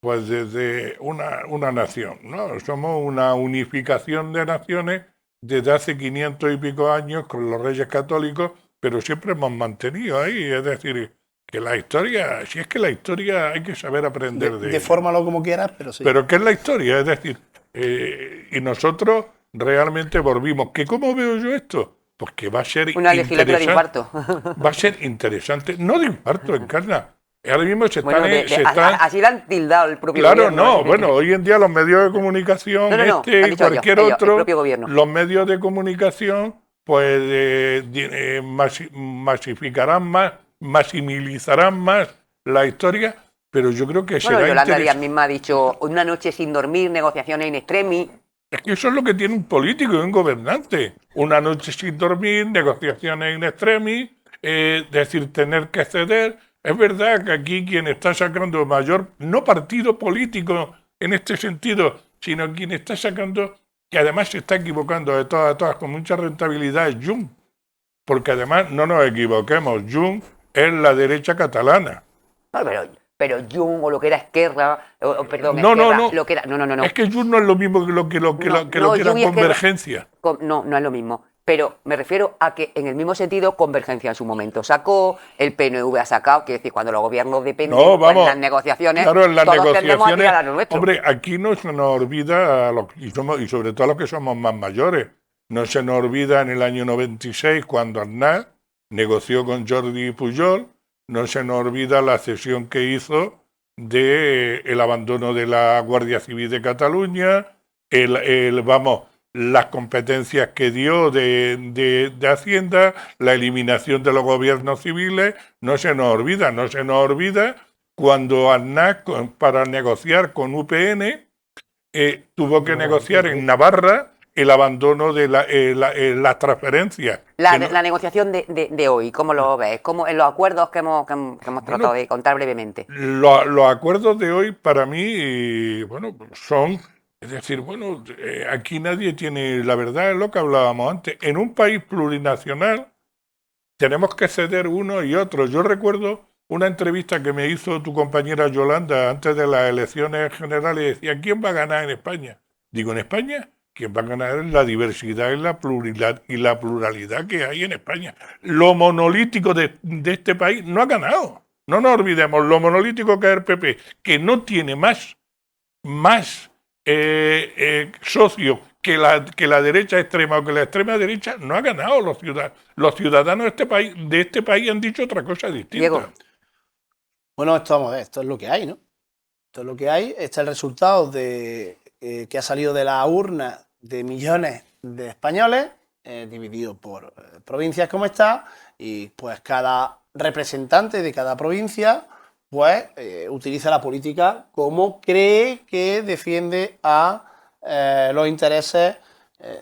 pues desde una nación, ¿no? Somos una unificación de naciones desde hace 500 y pico años con los reyes católicos, pero siempre hemos mantenido ahí, es decir, que la historia, si es que la historia hay que saber aprender de ella. Defórmalo como quieras, pero sí. Pero ¿qué es la historia? Es decir, y nosotros realmente volvimos. ¿Que cómo veo yo esto? Pues que va a ser una legislatura de infarto. Va a ser interesante. No de infarto, Encarna. Ahora mismo se bueno, están... Así lo han tildado el propio gobierno. Claro, no, bueno, hoy en día los medios de comunicación, y cualquier otro, los medios de comunicación, pues masificarán más, maximizarán más la historia, pero yo creo que será Yolanda Díaz misma ha dicho, una noche sin dormir, negociaciones in extremis. Es que eso es lo que tiene un político y un gobernante. Una noche sin dormir, negociaciones in extremis, decir, tener que ceder. Es verdad que aquí quien está sacando mayor, no partido político en este sentido, sino quien está sacando, que además se está equivocando de todas a todas con mucha rentabilidad, es Junts. Porque además, no nos equivoquemos, Junts es la derecha catalana. Pero Junts o lo que era Esquerra, perdón, no. Lo que era, no. Es que Junts no es lo mismo que lo que era Convergencia. No es lo mismo. Pero me refiero a que en el mismo sentido Convergencia en su momento sacó, el PNV ha sacado, quiere decir, cuando los gobiernos dependen, pues en las negociaciones, claro, en las todos negociaciones, tendremos a tirar a lo nuestro. Hombre, aquí no se nos olvida, y sobre todo a los que somos más mayores, no se nos olvida en el año 96 cuando Aznar negoció con Jordi Pujol, no se nos olvida la cesión que hizo del abandono de la Guardia Civil de Cataluña, las competencias que dio de Hacienda, la eliminación de los gobiernos civiles, no se nos olvida cuando Aznar, para negociar con UPN, tuvo que negociar en Navarra el abandono de las transferencias. La negociación de hoy, ¿cómo lo ves? ¿Cómo, en los acuerdos que hemos tratado de contar brevemente? Los acuerdos de hoy, para mí, son... Es decir, aquí nadie tiene... La verdad es lo que hablábamos antes. En un país plurinacional, tenemos que ceder uno y otro. Yo recuerdo una entrevista que me hizo tu compañera Yolanda antes de las elecciones generales. Decía, ¿quién va a ganar en España? Digo, ¿en España? ¿Quién va a ganar es la diversidad y la pluralidad que hay en España? Lo monolítico de este país no ha ganado. No nos olvidemos, lo monolítico que es el PP, que no tiene más socios que la derecha extrema o que la extrema derecha, no ha ganado. Los ciudadanos de este país han dicho otra cosa distinta. Diego. Bueno, esto es lo que hay, ¿no? Esto es lo que hay. Este es el resultado que ha salido de la urna de millones de españoles, dividido por provincias como está, y pues cada representante de cada provincia pues utiliza la política como cree que defiende a los intereses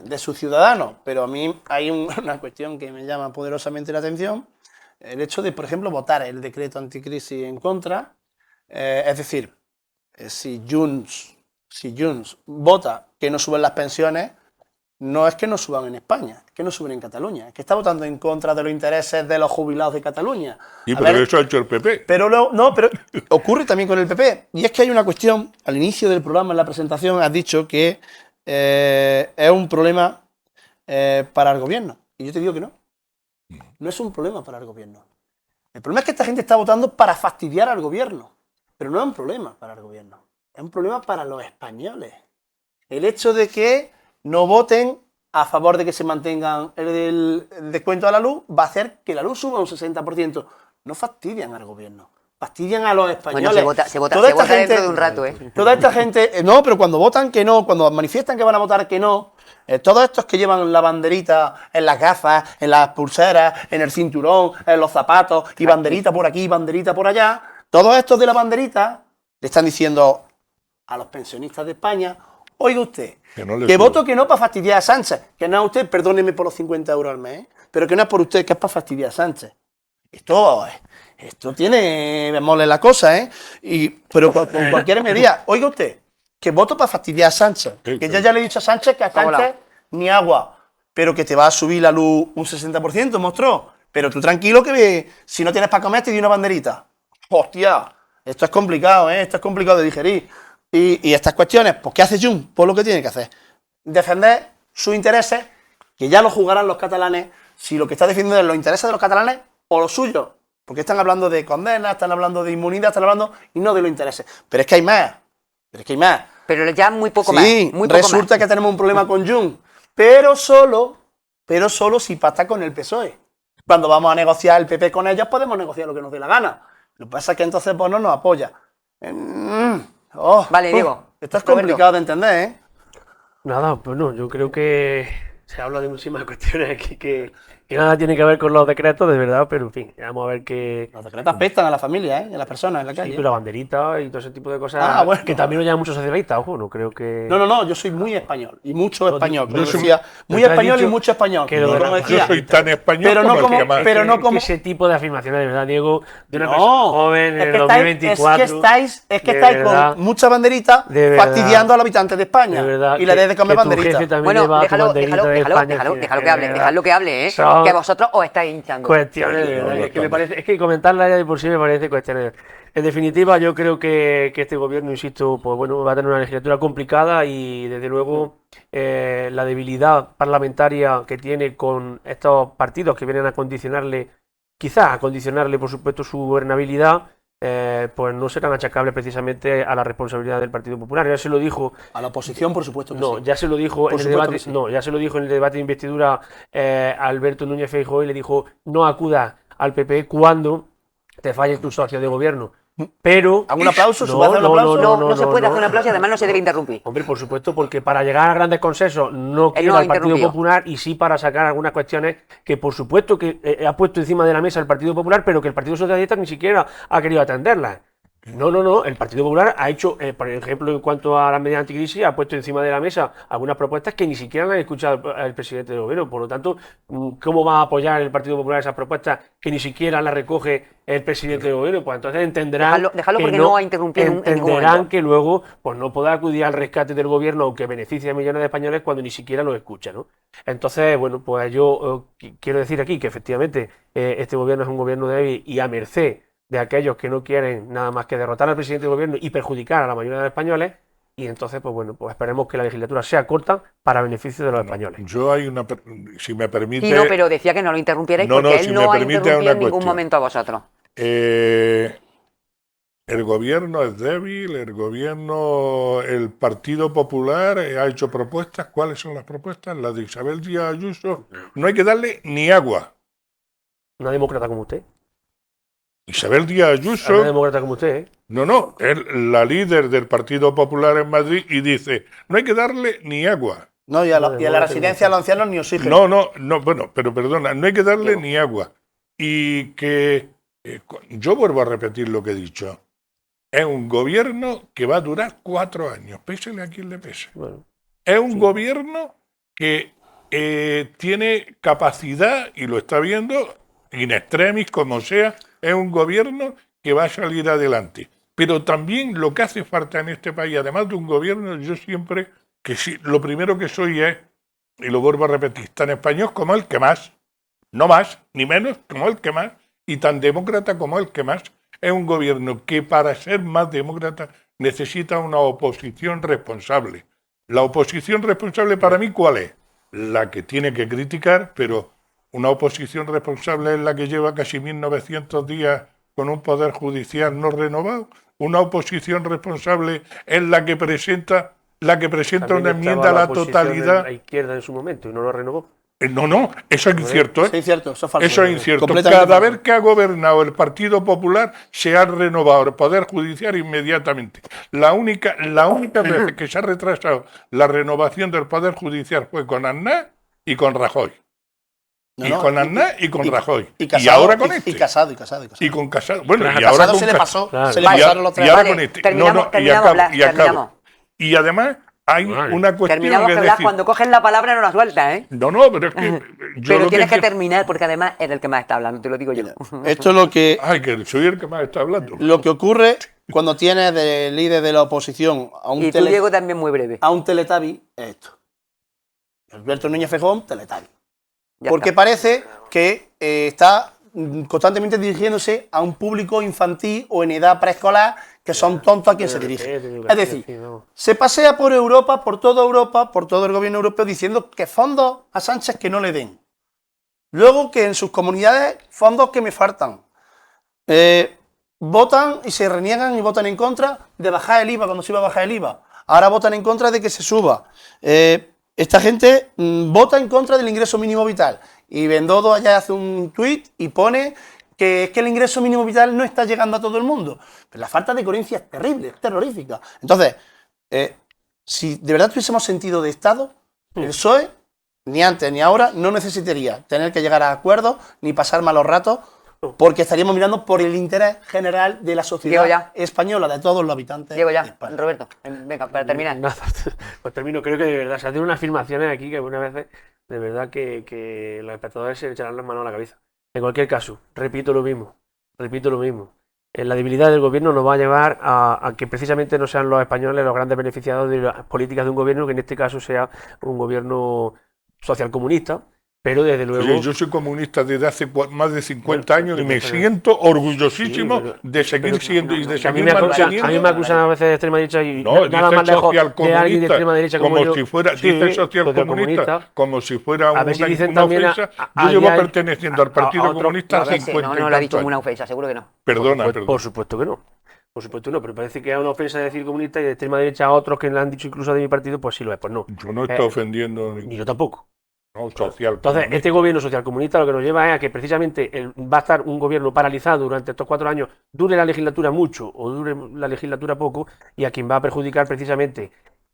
de sus ciudadanos. Pero a mí hay una cuestión que me llama poderosamente la atención, el hecho de, por ejemplo, votar el decreto anticrisis en contra. Es decir, si Junts vota que no suben las pensiones, no es que no suban en España, es que no suben en Cataluña, es que está votando en contra de los intereses de los jubilados de Cataluña. Sí, pero eso ha hecho el PP. Pero ocurre también con el PP. Y es que hay una cuestión, al inicio del programa, en la presentación, has dicho que es un problema para el gobierno. Y yo te digo que no. No es un problema para el gobierno. El problema es que esta gente está votando para fastidiar al gobierno. Pero no es un problema para el gobierno. Es un problema para los españoles. El hecho de que no voten a favor de que se mantengan el descuento a la luz va a hacer que la luz suba un 60%. No fastidian al gobierno, fastidian a los españoles. Bueno, se vota dentro de un rato, ¿eh? Toda esta gente, no, pero cuando votan que no, cuando manifiestan que van a votar que no, todos estos que llevan la banderita en las gafas, en las pulseras, en el cinturón, en los zapatos, y banderita por aquí, banderita por allá, todos estos de la banderita le están diciendo a los pensionistas de España, oiga usted, que voto que no para fastidiar a Sánchez, que no a usted, perdóneme por los 50 euros al mes, pero que no es por usted, que es para fastidiar a Sánchez. Esto tiene, me mole la cosa, ¿eh? Pero con cualquier medida, oiga usted, que voto para fastidiar a Sánchez, que ya le he dicho a Sánchez que a Sánchez ni agua, pero que te va a subir la luz un 60%, monstruo. Pero tú tranquilo que si no tienes para comer te doy una banderita. Hostia, esto es complicado, ¿eh? Esto es complicado de digerir. Y estas cuestiones, pues ¿qué hace Junts? Pues lo que tiene que hacer. Defender sus intereses, que ya lo jugarán los catalanes, si lo que está defendiendo es los intereses de los catalanes o los suyos. Porque están hablando de condenas, están hablando de inmunidad, están hablando y no de los intereses. Pero es que hay más. Pero ya muy poco más. Sí, Muy poco resulta más. que tenemos un problema con Junts, pero solo si pacta con el PSOE. Cuando vamos a negociar el PP con ellos, podemos negociar lo que nos dé la gana. Lo que pasa es que entonces pues, no nos apoya. Vale, Diego. Esto es complicado de entender, ¿eh? Nada, pues no, yo creo que se habla de muchísimas cuestiones aquí que nada tiene que ver con los decretos, de verdad, pero en fin, vamos a ver qué... Los decretos afectan a la familia, ¿eh? Y a las personas en la calle. Sí, pero la banderita y todo ese tipo de cosas, bueno. que también lo llaman muchos socialistas, ojo, no creo que... No, yo soy muy español, y mucho español, como yo soy- decía, muy te has español y dicho mucho español. que lo de como la- Yo decía, soy tan español pero no como el como- que más. pero no como- ese tipo de afirmaciones, de verdad, Diego, de una No, persona joven en es el que 2024... estáis verdad, con muchas banderitas de verdad, fastidiando a los habanderos de España. de verdad, Y le debes de comer que tu banderitas. jefe también Bueno, lleva tu déjalo banderita de España, en fin, que hable, de verdad. dejadlo que hable, ¿eh? Son Que vosotros os estáis hinchando. Cuestiones, de verdad, que me parece, es que comentarla ya de por sí me parece cuestiones. En definitiva, yo creo que este gobierno, insisto, pues bueno, va a tener una legislatura complicada y desde luego la debilidad parlamentaria que tiene con estos partidos que vienen a condicionarle, quizás a condicionarle, por supuesto, su gobernabilidad, pues no serán achacables precisamente a la responsabilidad del Partido Popular. Ya se lo dijo. A la oposición, por supuesto que No, sí. ya se lo dijo Por en el supuesto debate, que sí. no, ya se lo dijo en el debate de investidura Alberto Núñez Feijóo y le dijo no acudas al PP cuando te falle tu socio de gobierno. Pero ¿Hago un aplauso? ¿Se puede hacer un aplauso? No se puede hacer un aplauso y además no se debe interrumpir. Hombre, por supuesto, porque para llegar a grandes consensos no quiere no al Partido interrumpió. Popular y sí para sacar algunas cuestiones que por supuesto que ha puesto encima de la mesa el Partido Popular, pero que el Partido Socialista ni siquiera ha querido atenderlas. No. El Partido Popular ha hecho, por ejemplo, en cuanto a las medidas anticrisis, ha puesto encima de la mesa algunas propuestas que ni siquiera han escuchado el presidente del gobierno. Por lo tanto, ¿cómo va a apoyar el Partido Popular esas propuestas que ni siquiera las recoge el presidente del gobierno? Pues entonces entenderán, Déjalo porque no va a interrumpir en ningún momento. que luego pues no podrá acudir al rescate del gobierno, aunque beneficie a millones de españoles, cuando ni siquiera lo escucha, ¿no? Entonces, bueno, pues yo quiero decir aquí que efectivamente este gobierno es un gobierno débil y a merced de aquellos que no quieren nada más que derrotar al presidente del gobierno y perjudicar a la mayoría de los españoles, y entonces, pues bueno, pues esperemos que la legislatura sea corta para beneficio de los españoles. Yo hay una, si me permite... Sí, no, pero decía que no lo interrumpierais porque él no ha interrumpido en ningún momento a vosotros. El gobierno es débil, el Partido Popular ha hecho propuestas. ¿Cuáles son las propuestas? Las de Isabel Díaz Ayuso. No hay que darle ni agua. Una demócrata como usted. Isabel Díaz Ayuso... Una demócrata como usted, ¿eh? No, es la líder del Partido Popular en Madrid y dice, no hay que darle ni agua. No, y a la residencia de los ancianos ni oxígeno. No, bueno, pero perdona, no hay que darle ni agua. Y que, yo vuelvo a repetir lo que he dicho, es un gobierno que va a durar 4 años, pésele a quien le pese. Bueno, es un gobierno que tiene capacidad, y lo está viendo, in extremis, como sea, es un gobierno que va a salir adelante. Pero también lo que hace falta en este país, además de un gobierno, yo siempre, que sí, lo primero que soy es, y lo vuelvo a repetir, tan español como el que más, no más, ni menos, como el que más, y tan demócrata como el que más. Es un gobierno que para ser más demócrata necesita una oposición responsable. La oposición responsable para mí, ¿cuál es? La que tiene que criticar, pero una oposición responsable es la que lleva casi 1900 días con un poder judicial no renovado. Una oposición responsable es la que presenta una enmienda a la totalidad. La izquierda en su momento y no lo renovó. No, eso es incierto, ¿eh? Sí, cierto, eso es falso. Eso es incierto. Cada vez que ha gobernado el Partido Popular se ha renovado el Poder Judicial inmediatamente. La única vez que se ha retrasado la renovación del Poder Judicial fue con Aznar y con Rajoy. Con Aznar y con Rajoy. Y ahora con este. Y Casado. Y con Casado. Bueno, Claro, y ahora Casado con se le pasó. Claro. Se le pasaron los 3 y ahora años. con este. Terminamos, Y acabo. Y además hay una cuestión Terminamos que que es hablas decir, cuando coges la palabra no la sueltas, ¿eh? No, pero es que yo Pero lo tienes que quiero- terminar porque además es el que más está hablando, te lo digo yo. Esto es lo que Ay, que soy el que más está hablando. ocurre cuando tienes de líder de la oposición a un, Y tú, Diego, también muy breve. teletabi, es esto. Alberto Núñez Feijóo, teletabi. Ya Porque está. parece que está constantemente dirigiéndose a un público infantil o en edad preescolar que son tontos a quien se dirige. Es decir, se pasea por Europa, por todo el gobierno europeo, diciendo que fondos a Sánchez que no le den. Luego que en sus comunidades fondos que me faltan. Votan y se reniegan y votan en contra de bajar el IVA cuando se iba a bajar el IVA. Ahora votan en contra de que se suba. Esta gente vota en contra del ingreso mínimo vital. Y Bendodo allá hace un tuit y pone que es que el ingreso mínimo vital no está llegando a todo el mundo. Pero la falta de coherencia es terrible, es terrorífica. Entonces, si de verdad tuviésemos sentido de Estado, el PSOE, ni antes ni ahora, no necesitaría tener que llegar a acuerdos ni pasar malos ratos, porque estaríamos mirando por el interés general de la sociedad española, de todos los habitantes. Llego de ya, España. Roberto, venga, para terminar. Nada, pues termino. Creo que de verdad se hacen unas afirmaciones aquí que algunas veces, de verdad que los espectadores se echarán las manos a la cabeza. En cualquier caso, repito lo mismo. La debilidad del gobierno nos va a llevar a que precisamente no sean los españoles los grandes beneficiados de las políticas de un gobierno, que en este caso sea un gobierno socialcomunista, pero desde luego... Oye, yo soy comunista desde hace más de 50 años y me siento orgullosísimo de seguir siendo y de a mí seguir a mí me acusan a veces de extrema derecha y No, nada más lejos de alguien de extrema derecha como yo. si fuera, Sí, dice socialcomunista, como si fuera A ver si dicen una también ofensa. a Yo llevo día- perteneciendo al Partido a otro- Comunista A ver, 50 no y lo ha dicho tantos como una años. ofensa, seguro que no. Perdona, Por supuesto que no. Por supuesto no, pero parece que es una ofensa decir comunista y de extrema derecha a otros que le han dicho incluso de mi partido, pues sí lo es, pues no. Yo no estoy ofendiendo Ni yo tampoco. no, social. Entonces, este gobierno socialcomunista lo que nos lleva es a que precisamente va a estar un gobierno paralizado durante estos 4 años, dure la legislatura mucho o dure la legislatura poco, y a quien va a perjudicar precisamente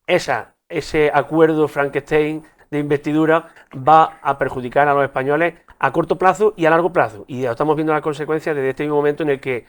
ese acuerdo Frankenstein de investidura va a perjudicar a los españoles a corto plazo y a largo plazo. Y ya estamos viendo las consecuencias desde este mismo momento en el que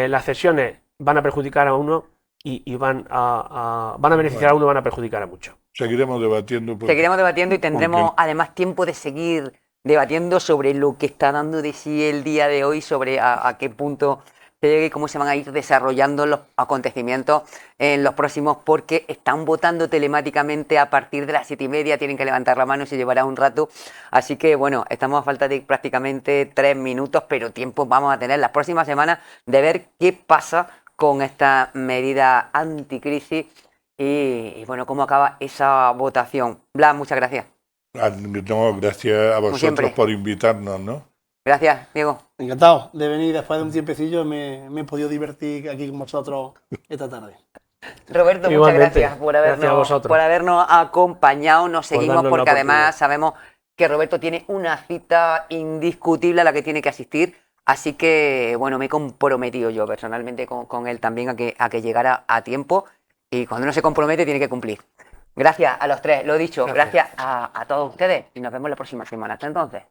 las cesiones van a perjudicar a uno y van a beneficiar a uno y van a perjudicar a muchos. Seguiremos debatiendo. Seguiremos debatiendo y tendremos además tiempo de seguir debatiendo sobre lo que está dando de sí el día de hoy, sobre a qué punto se llega y cómo se van a ir desarrollando los acontecimientos en los próximos, porque están votando telemáticamente a partir de las 7:30, tienen que levantar la mano y se llevará un rato. Así que bueno, estamos a falta de prácticamente 3 minutos, pero tiempo vamos a tener las próximas semanas de ver qué pasa con esta medida anticrisis y bueno, cómo acaba esa votación. Blas, muchas gracias. No, gracias a vosotros por invitarnos, ¿no? Gracias, Diego. Encantado de venir después de un tiempecillo, me he podido divertir aquí con vosotros esta tarde. Roberto, Igualmente, muchas gracias por habernos acompañado. Nos seguimos darnos la porque además oportunidad. sabemos que Roberto tiene una cita indiscutible a la que tiene que asistir. Así que, bueno, me he comprometido yo personalmente con él también a que llegara a tiempo. Y cuando uno se compromete, tiene que cumplir. Gracias a los tres, lo dicho. Gracias a todos ustedes y nos vemos la próxima semana. Hasta entonces.